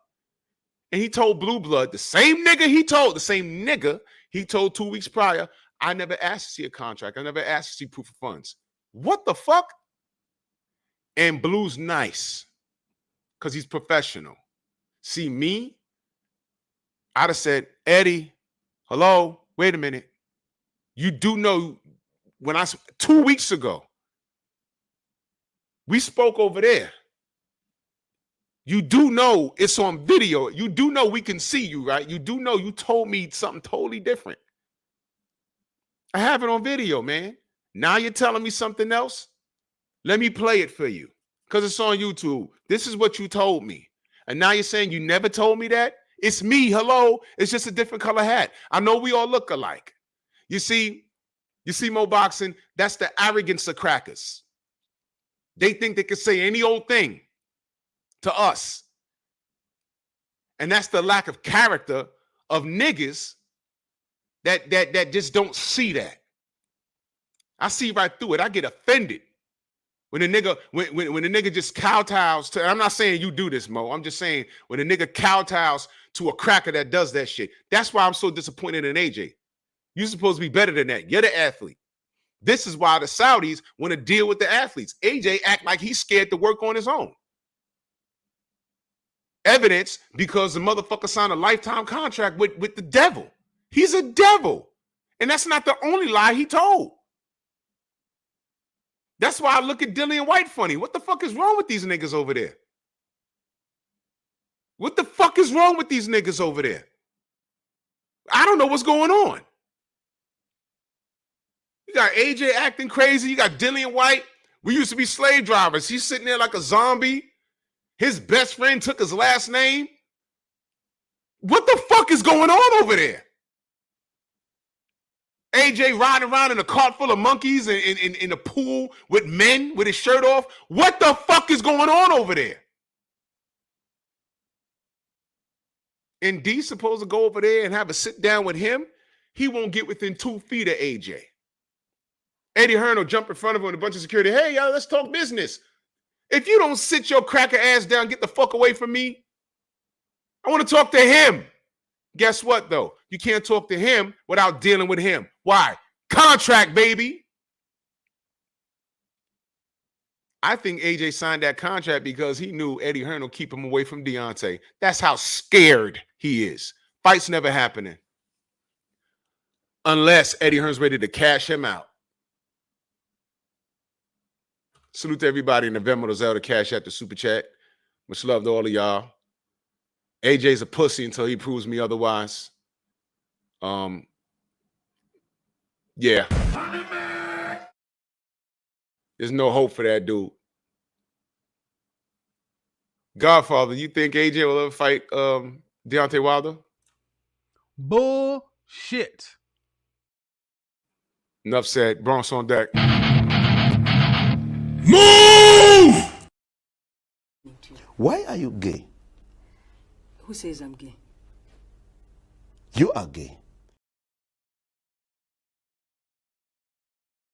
And he told Blue Blood, the same nigga he told 2 weeks prior, I never asked to see a contract. I never asked to see proof of funds. What the fuck? And Blue's nice because he's professional. See me, I'd have said, Eddie, hello, wait a minute. You do know when 2 weeks ago, we spoke over there. You do know it's on video. You do know we can see you, right? You do know you told me something totally different. I have it on video, man. Now you're telling me something else? Let me play it for you because it's on YouTube. This is what you told me. And now you're saying you never told me that? It's me. Hello. It's just a different color hat. I know we all look alike. You see Mo Boxing, that's the arrogance of crackers. They think they can say any old thing to us. And that's the lack of character of niggas that just don't see that. I see right through it. I get offended when a nigga when a nigga just kowtows to. I'm not saying you do this, Mo. I'm just saying when a nigga kowtows to a cracker that does that shit. That's why I'm so disappointed in AJ. You're supposed to be better than that. You're the athlete. This is why the Saudis want to deal with the athletes. AJ act like he's scared to work on his own. Evidence because the motherfucker signed a lifetime contract with the devil. He's a devil. And that's not the only lie he told. That's why I look at Dillian White funny. What the fuck is wrong with these niggas over there? What the fuck is wrong with these niggas over there? I don't know what's going on. You got AJ acting crazy. You got Dillian White. We used to be slave drivers. He's sitting there like a zombie. His best friend took his last name. What the fuck is going on over there? AJ riding around in a cart full of monkeys in a pool with men with his shirt off. What the fuck is going on over there? And D's supposed to go over there and have a sit down with him. He won't get within 2 feet of AJ. Eddie Hearn will jump in front of him with a bunch of security. Hey, y'all, let's talk business. If you don't sit your cracker ass down, get the fuck away from me. I want to talk to him. Guess what, though? You can't talk to him without dealing with him. Why? Contract, baby. I think AJ signed that contract because he knew Eddie Hearn will keep him away from Deontay. That's how scared he is. Fights never happening. Unless Eddie Hearn's ready to cash him out. Salute to everybody in the Venmo, Zelda, Cash App, the Super Chat. Much love to all of y'all. AJ's a pussy until he proves me otherwise. Yeah. There's no hope for that dude. Godfather, you think AJ will ever fight Deontay Wilder? Bullshit. Enough said. Bronx on deck. Move! Why are you gay? Who says I'm gay? You are gay.